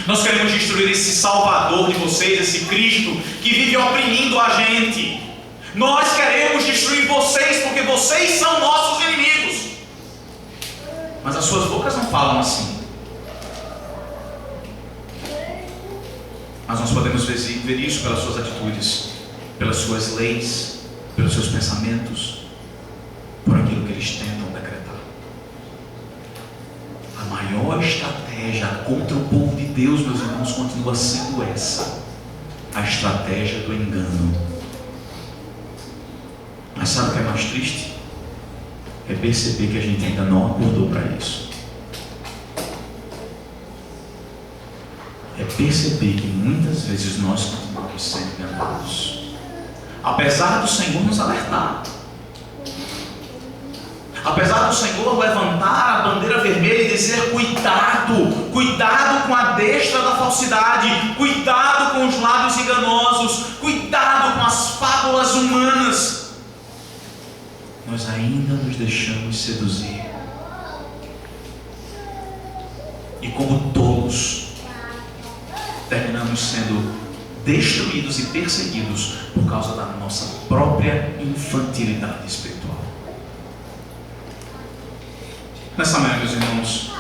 Speaker 1: Nós queremos destruir esse Salvador de vocês, esse Cristo que vive oprimindo a gente. Nós queremos destruir vocês porque vocês são nossos inimigos. Mas as suas bocas não falam assim. Mas nós podemos ver isso pelas suas atitudes, pelas suas leis, pelos seus pensamentos, por aquilo que eles tentam decretar. A maior estratégia contra o povo de Deus, meus irmãos, continua sendo essa: a estratégia do engano. Mas sabe o que é mais triste? É perceber que a gente ainda não acordou para isso. É perceber que muitas vezes nós continuamos sendo enganados, apesar do Senhor nos alertar, apesar do Senhor levantar a bandeira vermelha e dizer: cuidado, cuidado com a destra da falsidade, cuidado com os lábios enganosos, cuidado com as fábulas humanas. Nós ainda nos deixamos seduzir, e como tolos, terminamos sendo destruídos e perseguidos por causa da nossa própria infantilidade espiritual. Nessa manhã, meus irmãos,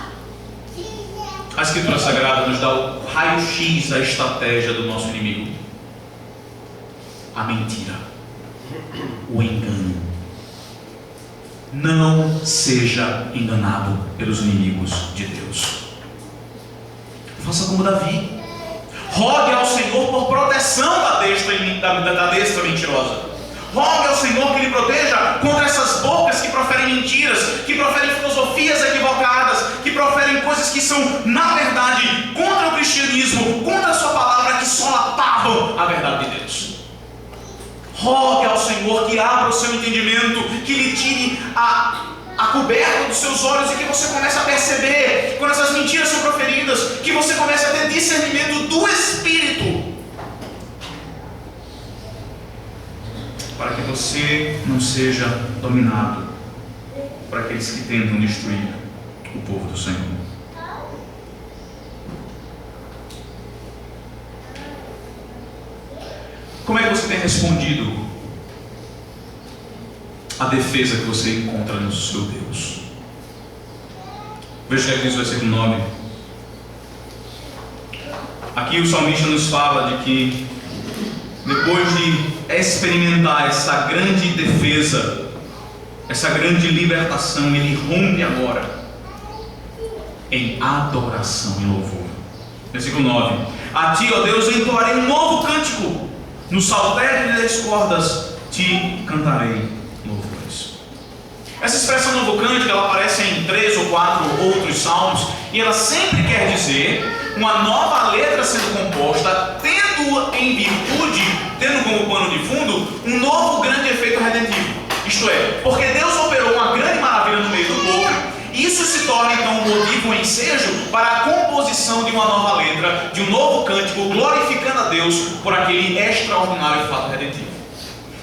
Speaker 1: a Escritura Sagrada nos dá o raio-x da estratégia do nosso inimigo: a mentira, o engano. Não seja enganado pelos inimigos de Deus. Faça como Davi. Rogue ao Senhor por proteção da destra mentirosa. Rogue ao Senhor que lhe proteja contra essas bocas que proferem mentiras, que proferem filosofias equivocadas, que proferem coisas que são, na verdade, contra o cristianismo, contra a sua palavra, que solapavam a verdade de Deus. Rogue ao Senhor que abra o seu entendimento, que lhe tire a coberta dos seus olhos e que você comece a perceber quando essas mentiras são proferidas, que você comece a ter discernimento do Espírito, para que você não seja dominado por aqueles que tentam destruir o povo do Senhor. Como é que você tem respondido à defesa que você encontra no seu Deus? Veja o que diz o versículo 9. Aqui o salmista nos fala de que depois de experimentar essa grande defesa, essa grande libertação, ele rompe agora em adoração e louvor. Versículo 9: a ti, ó Deus, entoarei um novo cântico, no saltério das cordas te cantarei louvores. Essa expressão novo cântico, ela aparece em 3 ou 4 outros salmos, e ela sempre quer dizer uma nova letra sendo composta, tendo em virtude, tendo como pano de fundo, um novo grande efeito redentivo. Isto é, porque Deus operou uma grande maravilha no meio do povo, isso se torna então um motivo, um ensejo para a composição de uma nova letra, de um novo cântico, glorificando a Deus por aquele extraordinário fato redentivo.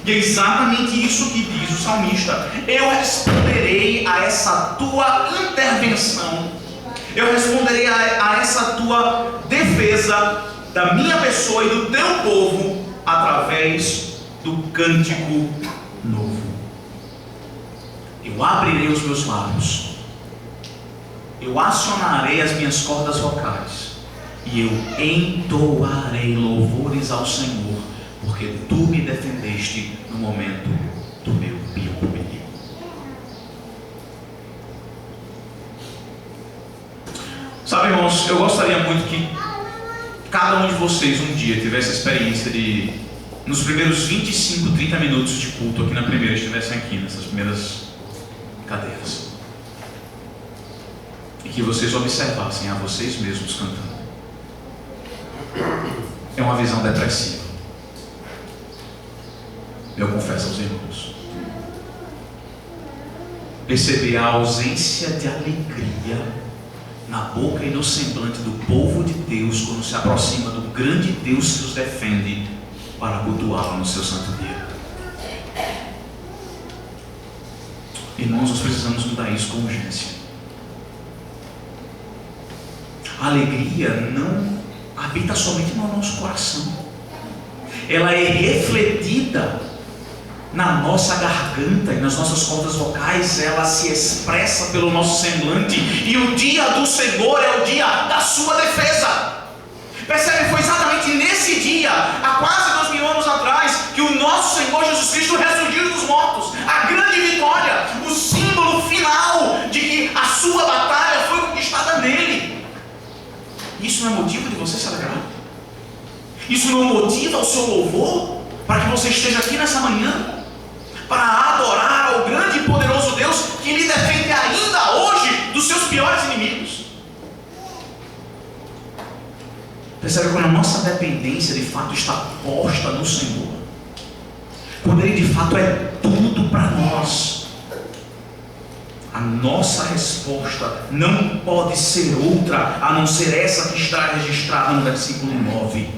Speaker 1: E é exatamente isso que diz o salmista: eu responderei a essa tua intervenção, eu responderei a essa tua defesa da minha pessoa e do teu povo através do cântico novo. Eu abrirei os meus lábios, eu acionarei as minhas cordas vocais e eu entoarei louvores ao Senhor, porque tu me defendeste no momento do meu perigo. Sabe, irmãos, eu gostaria muito que cada um de vocês um dia tivesse a experiência de, nos primeiros 25, 30 minutos de culto aqui na primeira, estivessem aqui nessas primeiras cadeiras, e que vocês observassem a vocês mesmos cantando. É uma visão depressiva, eu confesso aos irmãos. Perceber a ausência de alegria na boca e no semblante do povo de Deus quando se aproxima do grande Deus que os defende para cultuá-lo no seu santo dia. Irmãos, nós precisamos mudar isso com urgência. A alegria não habita somente no nosso coração, ela é refletida na nossa garganta e nas nossas cordas vocais, ela se expressa pelo nosso semblante, e o dia do Senhor é o dia da sua defesa. Percebe? Foi exatamente nesse dia, há quase 2000 anos atrás, que o nosso Senhor Jesus Cristo ressurgiu dos mortos, a grande vitória, o símbolo final de que a sua batalha foi conquistada nele. Isso não é motivo de você se alegrar? Isso não motiva o seu louvor para que você esteja aqui nessa manhã, para adorar ao grande e poderoso Deus que lhe defende ainda hoje dos seus piores inimigos? Percebe quando a nossa dependência de fato está posta no Senhor, quando Ele de fato é tudo para nós, a nossa resposta não pode ser outra a não ser essa que está registrada no versículo 9: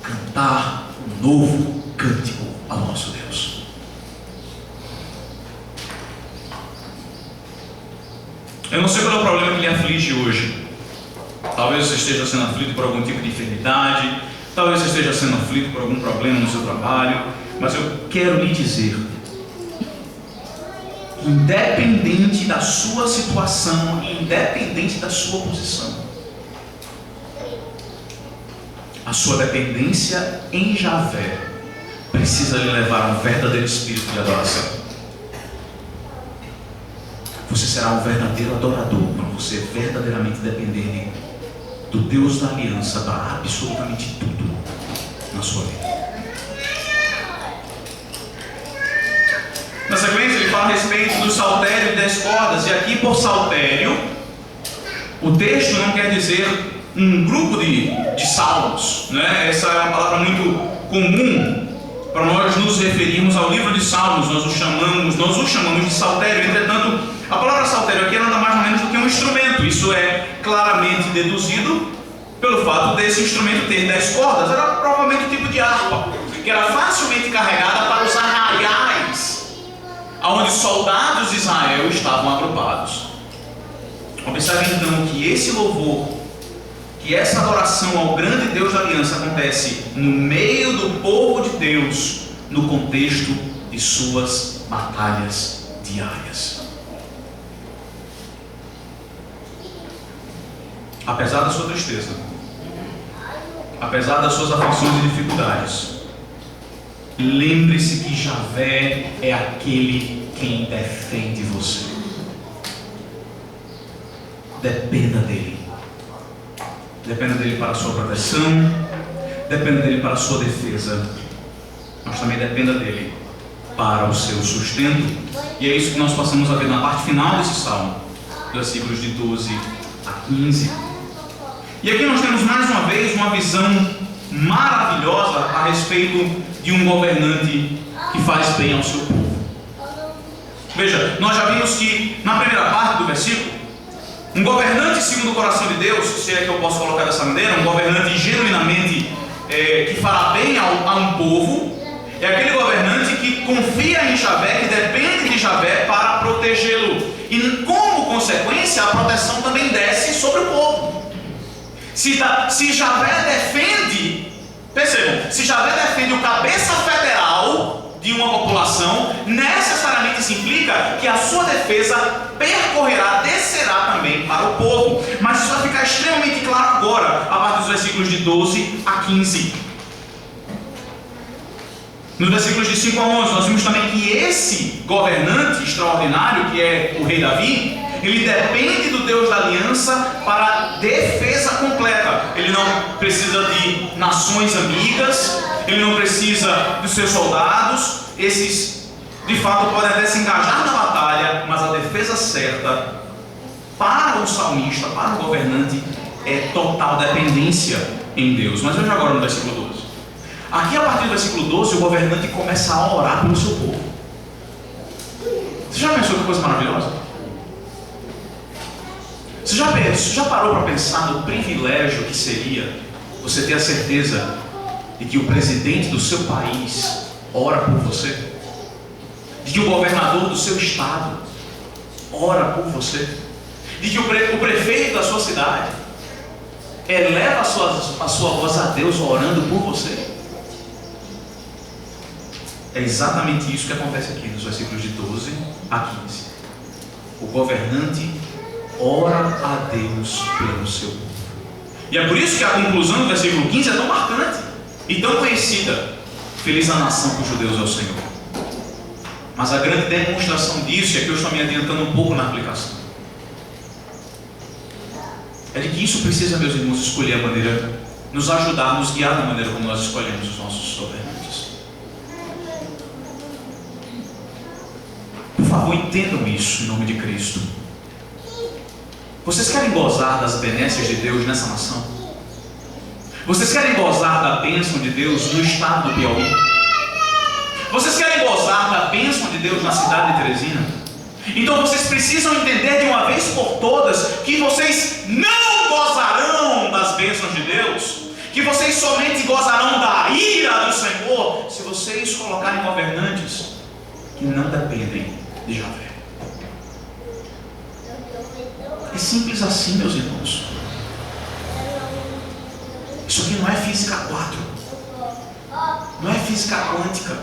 Speaker 1: cantar um novo cântico ao nosso Deus. Eu não sei qual é o problema que lhe aflige hoje. Talvez você esteja sendo aflito por algum tipo de enfermidade, talvez você esteja sendo aflito por algum problema no seu trabalho, mas eu quero lhe dizer, independente da sua situação, independente da sua posição, a sua dependência em Javé precisa lhe levar a um verdadeiro espírito de adoração. Você será um verdadeiro adorador quando você verdadeiramente depender do Deus da aliança para absolutamente tudo na sua vida. Na sequência ele fala a respeito do saltério de 10 cordas, e aqui por saltério o texto não quer dizer um grupo de salmos, né? Essa é uma palavra muito comum para nós nos referirmos ao livro de Salmos. Nós o chamamos de saltério. Entretanto, a palavra saltério aqui é nada mais ou menos do que um instrumento. Isso é claramente deduzido pelo fato desse instrumento ter 10 cordas. Era provavelmente o tipo de harpa, que era facilmente carregada para os arraiais, onde soldados de Israel estavam agrupados. Observe então que esse louvor, que essa adoração ao grande Deus da aliança acontece no meio do povo de Deus, no contexto de suas batalhas diárias. Apesar da sua tristeza, apesar das suas aflições e dificuldades, lembre-se que Javé é aquele quem defende você. Dependa dele. Dependa dele para a sua proteção, dependa dele para a sua defesa, mas também dependa dele para o seu sustento. E é isso que nós passamos a ver na parte final desse salmo, versículos de 12 a 15. E aqui nós temos mais uma vez uma visão maravilhosa a respeito de um governante que faz bem ao seu povo. Veja, nós já vimos que na primeira parte do versículo, um governante segundo o coração de Deus, se é que eu posso colocar dessa maneira, um governante genuinamente que fará bem a um povo, É aquele governante que confia em Javé, que depende de Javé para protegê-lo. E como consequência, a proteção também desce sobre o povo. Se Javé defende, percebam, se Javé defende o cabeça federal de uma população, necessariamente isso implica que a sua defesa percorrerá, descerá também para o povo. Mas isso vai ficar extremamente claro agora, a partir dos versículos de 12 a 15. Nos versículos de 5 a 11, nós vimos também que esse governante extraordinário, que é o rei Davi, ele depende do Deus da aliança para a defesa completa. Ele não precisa de nações amigas, ele não precisa dos seus soldados. Esses, de fato, podem até se engajar na batalha, mas a defesa certa para o salmista, para o governante, é total dependência em Deus. Mas veja agora no versículo 12. Aqui, a partir do versículo 12, o governante começa a orar pelo seu povo. Você já pensou que coisa maravilhosa? Você já parou para pensar no privilégio que seria você ter a certeza de que o presidente do seu país ora por você? De que o governador do seu estado ora por você? De que o prefeito da sua cidade eleva a sua voz a Deus orando por você? É exatamente isso que acontece aqui nos versículos de 12 a 15. O governante ora a Deus pelo seu povo. E é por isso que a conclusão do versículo 15 é tão marcante e tão conhecida. Feliz a nação cujo Deus é o Senhor. Mas a grande demonstração disso, é que eu estou me adiantando um pouco na aplicação, é de que isso precisa, meus irmãos, escolher a maneira, nos ajudar, nos guiar na maneira como nós escolhemos os nossos governantes. Por favor, entendam isso em nome de Cristo. Vocês querem gozar das benesses de Deus nessa nação? Vocês querem gozar da bênção de Deus no estado do Piauí? Vocês querem gozar da bênção de Deus na cidade de Teresina? Então vocês precisam entender de uma vez por todas que vocês não gozarão das bênçãos de Deus, que vocês somente gozarão da ira do Senhor se vocês colocarem governantes que não dependem de Javé. É simples assim, meus irmãos. Isso aqui não é física 4, não é física quântica,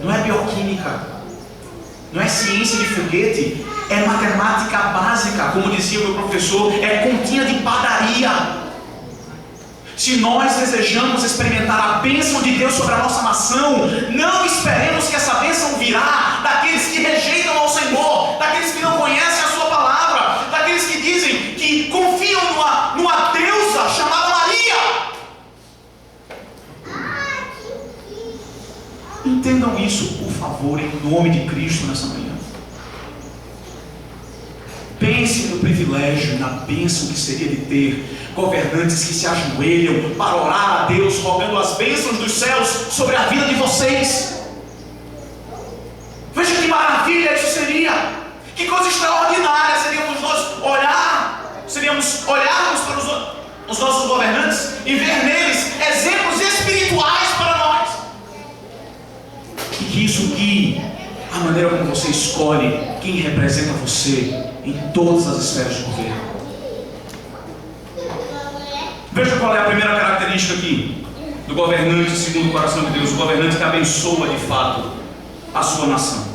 Speaker 1: não é bioquímica, não é ciência de foguete, é matemática básica. Como dizia o meu professor, é continha de padaria. Se nós desejamos experimentar a bênção de Deus sobre a nossa nação, não esperemos que essa bênção virá daqueles que rejeitam ao Senhor, daqueles que não conhecem a sua palavra, daqueles que dizem que confiam numa deusa chamada Maria. Entendam isso, por favor, em nome de Cristo nessa manhã. Pense no privilégio e na bênção que seria de ter governantes que se ajoelham para orar a Deus, rogando as bênçãos dos céus sobre a vida de vocês. Veja que maravilha isso seria. Que coisa extraordinária seríamos nós olharmos para os nossos governantes e ver neles exemplos espirituais para nós. E que isso guie a maneira como você escolhe quem representa você em todas as esferas de governo. Veja qual é a primeira característica aqui do governante segundo o coração de Deus, o governante que abençoa de fato a sua nação.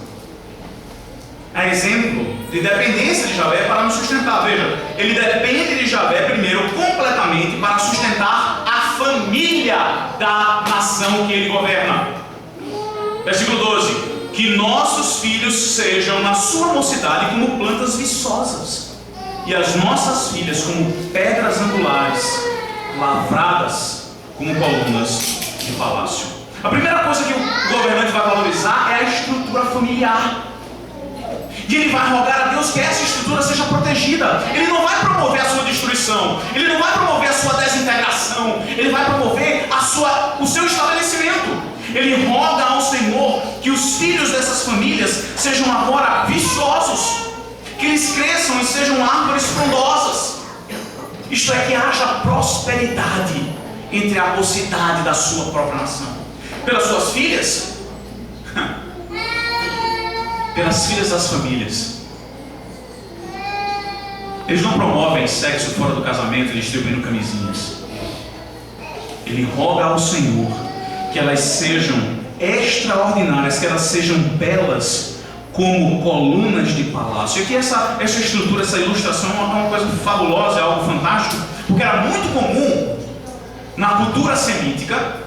Speaker 1: É exemplo de dependência de Javé para nos sustentar. Veja, ele depende de Javé primeiro completamente para sustentar a família da nação que ele governa. Versículo 12: que nossos filhos sejam na sua mocidade como plantas viçosas, e as nossas filhas como pedras angulares, lavradas como colunas de palácio. A primeira coisa que o governante vai valorizar é a estrutura familiar. E ele vai rogar a Deus que essa estrutura seja protegida. Ele não vai promover a sua destruição, ele não vai promover a sua desintegração, ele vai promover o seu estabelecimento. Ele roga ao Senhor que os filhos dessas famílias sejam agora viçosos, que eles cresçam e sejam árvores frondosas. Isto é, que haja prosperidade entre a mocidade da sua própria nação, Pelas suas filhas? Pelas filhas das famílias. Eles não promovem sexo fora do casamento distribuindo camisinhas. Ele roga ao Senhor que elas sejam extraordinárias, que elas sejam belas como colunas de palácio. E aqui essa estrutura, essa ilustração é uma coisa fabulosa, é algo fantástico, porque era muito comum na cultura semítica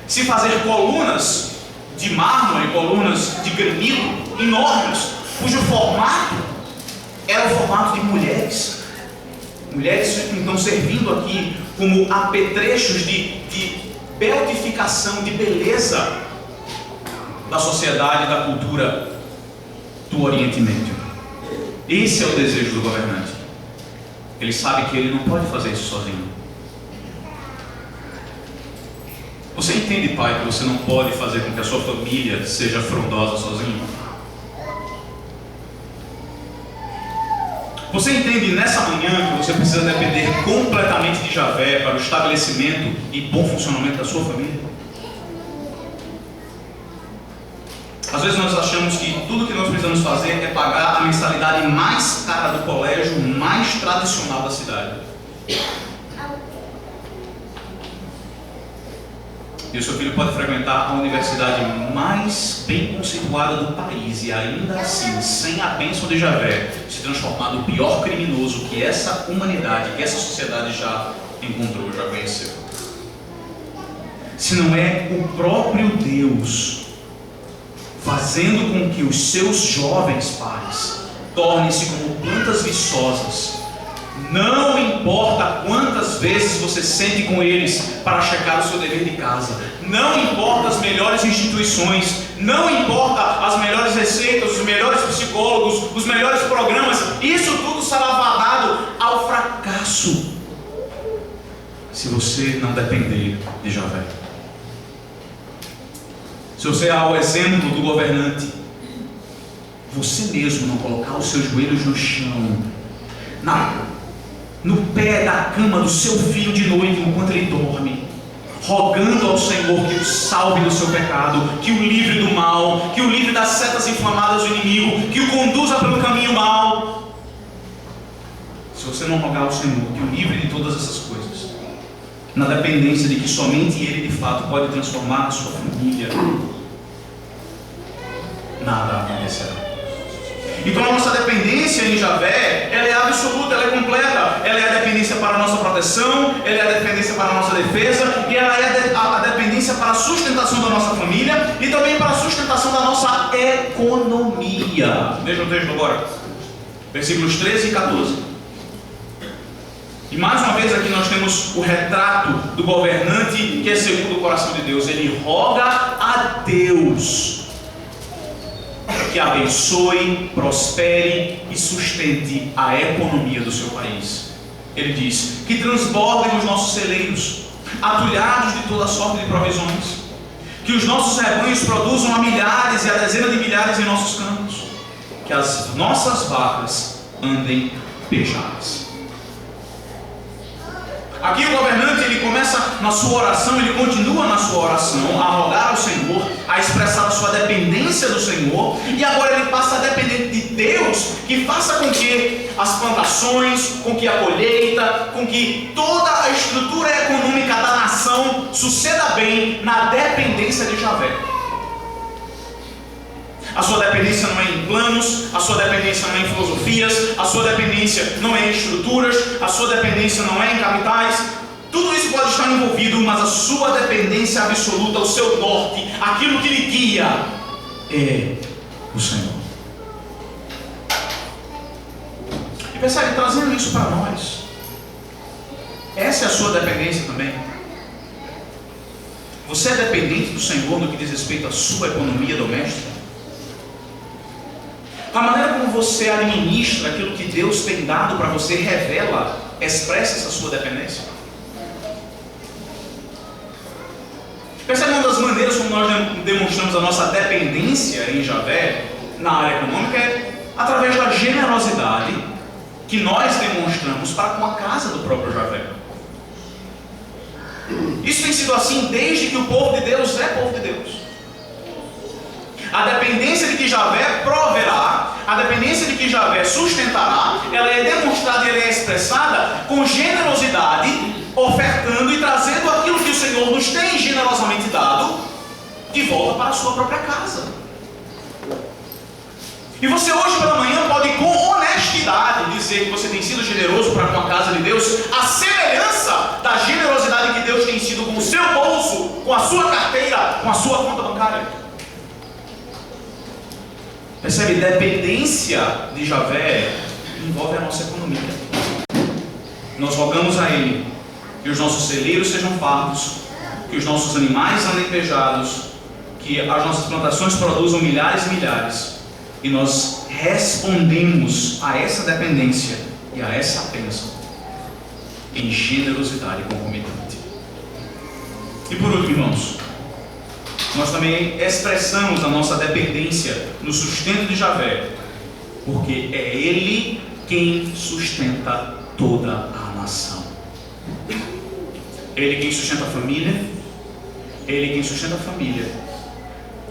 Speaker 1: se fazer colunas de mármore, colunas de granito enormes, cujo formato era o formato de mulheres. Mulheres então servindo aqui como apetrechos de beatificação, de beleza da sociedade, da cultura do Oriente Médio. Esse é o desejo do governante. Ele sabe que ele não pode fazer isso sozinho. Você entende, pai, que você não pode fazer com que a sua família seja frondosa sozinho? Você entende nessa manhã que você precisa depender completamente de Javé para o estabelecimento e bom funcionamento da sua família? Às vezes nós achamos que tudo que nós precisamos fazer é pagar a mensalidade mais cara do colégio mais tradicional da cidade. E o seu filho pode frequentar a universidade mais bem conceituada do país e ainda assim, sem a bênção de Javé, se transformar no pior criminoso que essa humanidade, que essa sociedade já encontrou, já conheceu. Se não é o próprio Deus fazendo com que os seus jovens pais tornem-se como plantas viçosas, não importa quantas vezes você sente com eles para checar o seu dever de casa, não importa as melhores instituições, não importa as melhores receitas, os melhores psicólogos, os melhores programas, isso tudo será fadado ao fracasso se você não depender de Javé. Se você é o exemplo do governante, você mesmo não colocar os seus joelhos no chão, no pé da cama do seu filho de noite enquanto ele dorme, rogando ao Senhor que o salve do seu pecado, que o livre do mal, que o livre das setas inflamadas do inimigo, que o conduza pelo caminho mau. Se você não rogar ao Senhor que o livre de todas essas coisas, na dependência de que somente Ele de fato pode transformar a sua família, nada acontecerá. Então a nossa dependência em Javé, ela é absoluta, ela é completa. Ela é a dependência para a nossa proteção, ela é a dependência para a nossa defesa, e ela é a dependência para a sustentação da nossa família e também para a sustentação da nossa economia. Veja o texto agora, versículos 13 e 14. E mais uma vez aqui nós temos o retrato do governante que é segundo o coração de Deus. Ele roga a Deus que abençoe, prospere e sustente a economia do seu país. Ele diz que transbordem os nossos celeiros, atulhados de toda sorte de provisões, que os nossos rebanhos produzam a milhares e a dezenas de milhares em nossos campos, que as nossas vacas andem pejadas. Aqui o governante, ele começa na sua oração, ele continua na sua oração a rogar ao Senhor, a expressar a sua dependência do Senhor, e agora ele passa a depender de Deus, que faça com que as plantações, com que a colheita, com que toda a estrutura econômica da nação suceda bem na dependência de Javé. A sua dependência não é em planos, a sua dependência não é em filosofias, a sua dependência não é em estruturas, a sua dependência não é em capitais. Tudo isso pode estar envolvido, mas a sua dependência absoluta, o seu norte, aquilo que lhe guia, é o Senhor. E percebe, trazendo isso para nós, essa é a sua dependência também. Você é dependente do Senhor no que diz respeito à sua economia doméstica? A maneira como você administra aquilo que Deus tem dado para você revela, expressa essa sua dependência. Percebe uma das maneiras como nós demonstramos a nossa dependência em Javé na área econômica é através da generosidade que nós demonstramos para com a casa do próprio Javé. Isso tem sido assim desde que o povo de Deus é povo de Deus. A dependência de que Javé proverá, a dependência de que Javé sustentará, ela é demonstrada e ela é expressada com generosidade, ofertando e trazendo aquilo que o Senhor nos tem generosamente dado de volta para a sua própria casa. E você hoje pela manhã pode com honestidade dizer que você tem sido generoso para com a casa de Deus, a semelhança da generosidade que Deus tem sido com o seu bolso, com a sua carteira, com a sua conta bancária. Percebe? Dependência de Javé envolve a nossa economia. Nós rogamos a Ele que os nossos celeiros sejam fartos, que os nossos animais andem pejados, que as nossas plantações produzam milhares e milhares. E nós respondemos a essa dependência e a essa bênção em generosidade concomitante. E por último, irmãos, nós também expressamos a nossa dependência no sustento de Javé, porque é Ele quem sustenta toda a nação. Ele quem sustenta a família, Ele quem sustenta a família,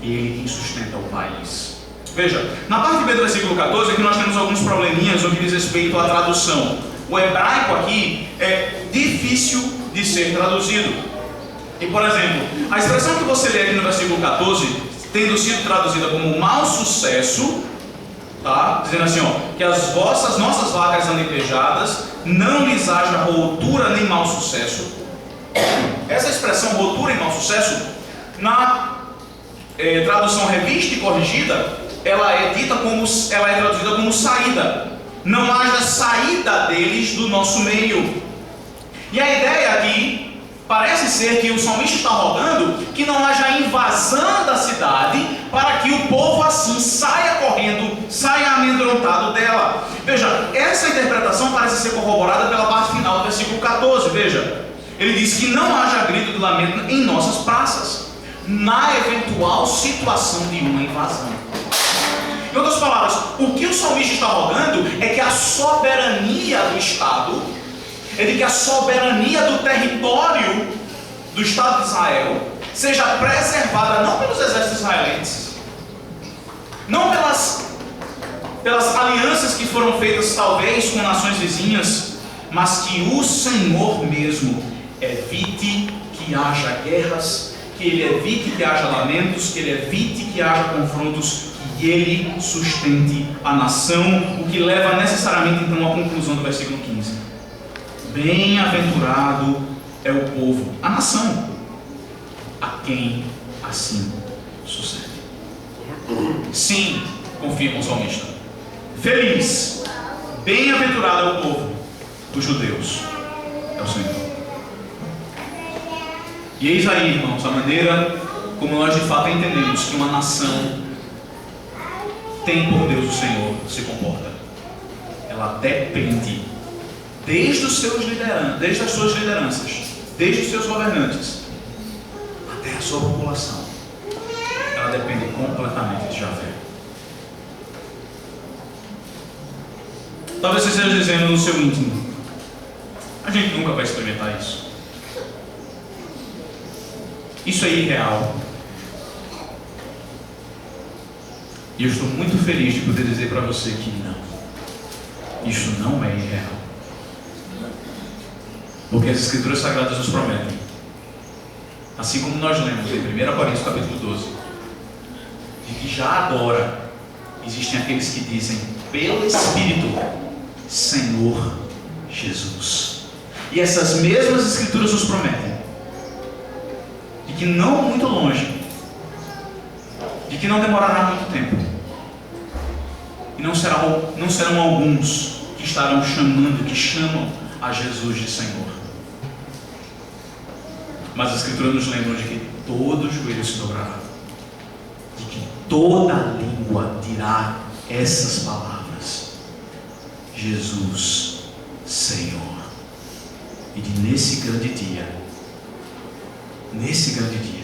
Speaker 1: e Ele quem sustenta o país. Veja, na parte B do versículo 14, aqui nós temos alguns probleminhas no que diz respeito à tradução. O hebraico aqui é difícil de ser traduzido. E, por exemplo, a expressão que você lê aqui no versículo 14, tendo sido traduzida como mau sucesso, tá? Dizendo assim, ó, que as nossas vacas andem pejadas, não lhes haja rotura nem mau sucesso. Essa expressão rotura e mau sucesso, na tradução revista e corrigida, ela é traduzida como saída. Não haja saída deles do nosso meio. E a ideia aqui parece ser que o salmista está rogando que não haja invasão da cidade, para que o povo assim saia correndo, saia amedrontado dela. Veja, essa interpretação parece ser corroborada pela parte final do versículo 14. Veja, ele diz que não haja grito de lamento em nossas praças, na eventual situação de uma invasão. Em outras palavras, o que o salmista está rogando é que a soberania do Estado, é de que a soberania do território do Estado de Israel seja preservada não pelos exércitos israelenses, não pelas alianças que foram feitas talvez com nações vizinhas, mas que o Senhor mesmo evite que haja guerras, que Ele evite que haja lamentos, que Ele evite que haja confrontos, que Ele sustente a nação, o que leva necessariamente então à conclusão do versículo 15. Bem-aventurado é o povo, a nação, a quem assim sucede. Sim, confirma o salmista. Feliz, bem-aventurado é o povo, os judeus é o Senhor. E eis aí, irmãos, a maneira como nós de fato entendemos que uma nação tem por Deus o Senhor se comporta. Ela depende desde as suas lideranças, desde os seus governantes, até a sua população. Ela depende completamente de Javé. Talvez você esteja dizendo no seu íntimo: a gente nunca vai experimentar isso. Isso é irreal. E eu estou muito feliz de poder dizer para você que não. Isso não é irreal. Porque as Escrituras Sagradas nos prometem, assim como nós lemos em 1 Coríntios capítulo 12, de que já agora existem aqueles que dizem pelo Espírito: Senhor Jesus. E essas mesmas Escrituras nos prometem de que não muito longe, de que não demorará muito tempo, e não serão alguns que estarão que chamam a Jesus de Senhor. Mas a Escritura nos lembra de que todo joelho se dobrará, de que toda língua dirá essas palavras: Jesus, Senhor. E de nesse grande dia,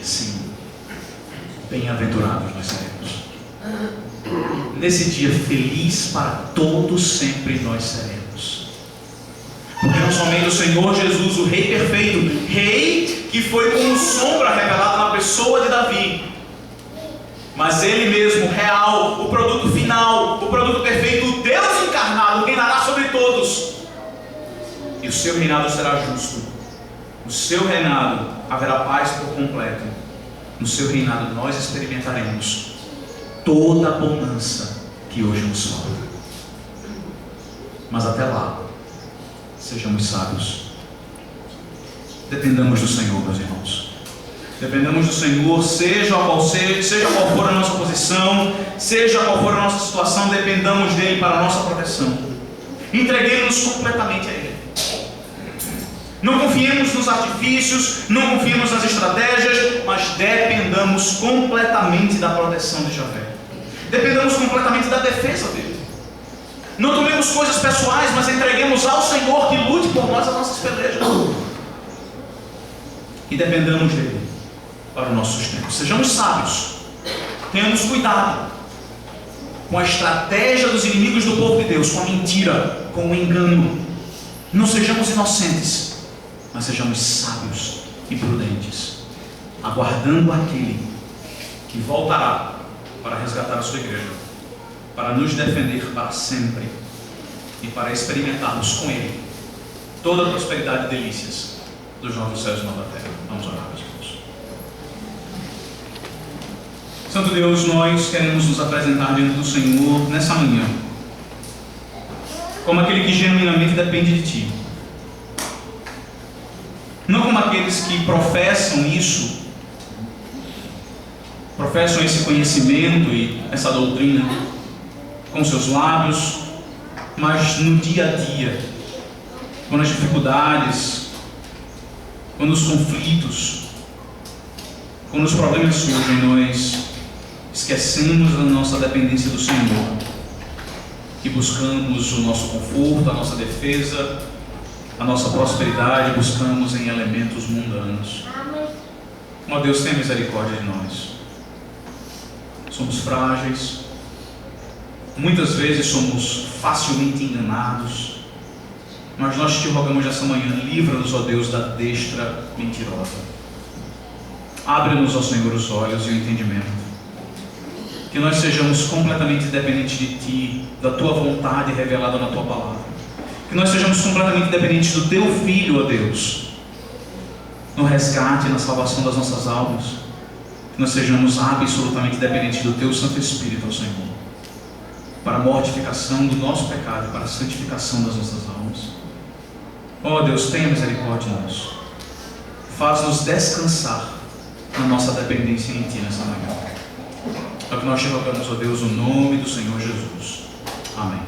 Speaker 1: sim, bem-aventurados nós seremos. Nesse dia feliz para todos sempre nós seremos. Porque não somente o Senhor Jesus, o Rei perfeito, Rei que foi como sombra revelada na pessoa de Davi, mas Ele mesmo, real, o produto final, o produto perfeito, o Deus encarnado, reinará sobre todos, e o seu reinado será justo. No seu reinado haverá paz por completo. No seu reinado nós experimentaremos toda a bonança que hoje nos falta. Mas até lá, sejamos sábios. Dependamos do Senhor, meus irmãos. Dependamos do Senhor, seja qual for a nossa posição, seja qual for a nossa situação, dependamos dEle para a nossa proteção. Entreguemos-nos completamente a Ele. Não confiemos nos artifícios, não confiemos nas estratégias, mas dependamos completamente da proteção de Javé. Dependamos completamente da defesa dEle. Não tomemos coisas pessoais, mas entreguemos ao Senhor que lute por nós as nossas pelejas. E dependamos dEle para o nosso sustento. Sejamos sábios. Tenhamos cuidado com a estratégia dos inimigos do povo de Deus, com a mentira, com o engano. Não sejamos inocentes, mas sejamos sábios e prudentes, aguardando aquele que voltará para resgatar a sua igreja, para nos defender para sempre e para experimentarmos com Ele toda a prosperidade e delícias dos novos céus e nova terra. Vamos orar, meus irmãos. Santo Deus, nós queremos nos apresentar diante do Senhor nessa manhã como aquele que genuinamente depende de Ti, não como aqueles que professam isso, professam esse conhecimento e essa doutrina com seus lábios, mas no dia a dia, quando as dificuldades, quando os conflitos, quando os problemas surgem, nós esquecemos a nossa dependência do Senhor e buscamos o nosso conforto, a nossa defesa, a nossa prosperidade, buscamos em elementos mundanos. Ó Deus, tenha misericórdia de nós. Somos frágeis, muitas vezes somos facilmente enganados, mas nós te rogamos nessa manhã, livra-nos, ó Deus, da destra mentirosa. Abre-nos, ó Senhor, os olhos e o entendimento, que nós sejamos completamente dependentes de Ti, da Tua vontade revelada na Tua palavra, que nós sejamos completamente dependentes do Teu Filho, ó Deus, no resgate e na salvação das nossas almas, que nós sejamos absolutamente dependentes do Teu Santo Espírito, ó Senhor, para a mortificação do nosso pecado e para a santificação das nossas almas. Ó Deus, tenha misericórdia de nós, faz-nos descansar na nossa dependência em Ti nessa manhã. É o que nós te rogamos, ó Deus, no nome do Senhor Jesus. Amém.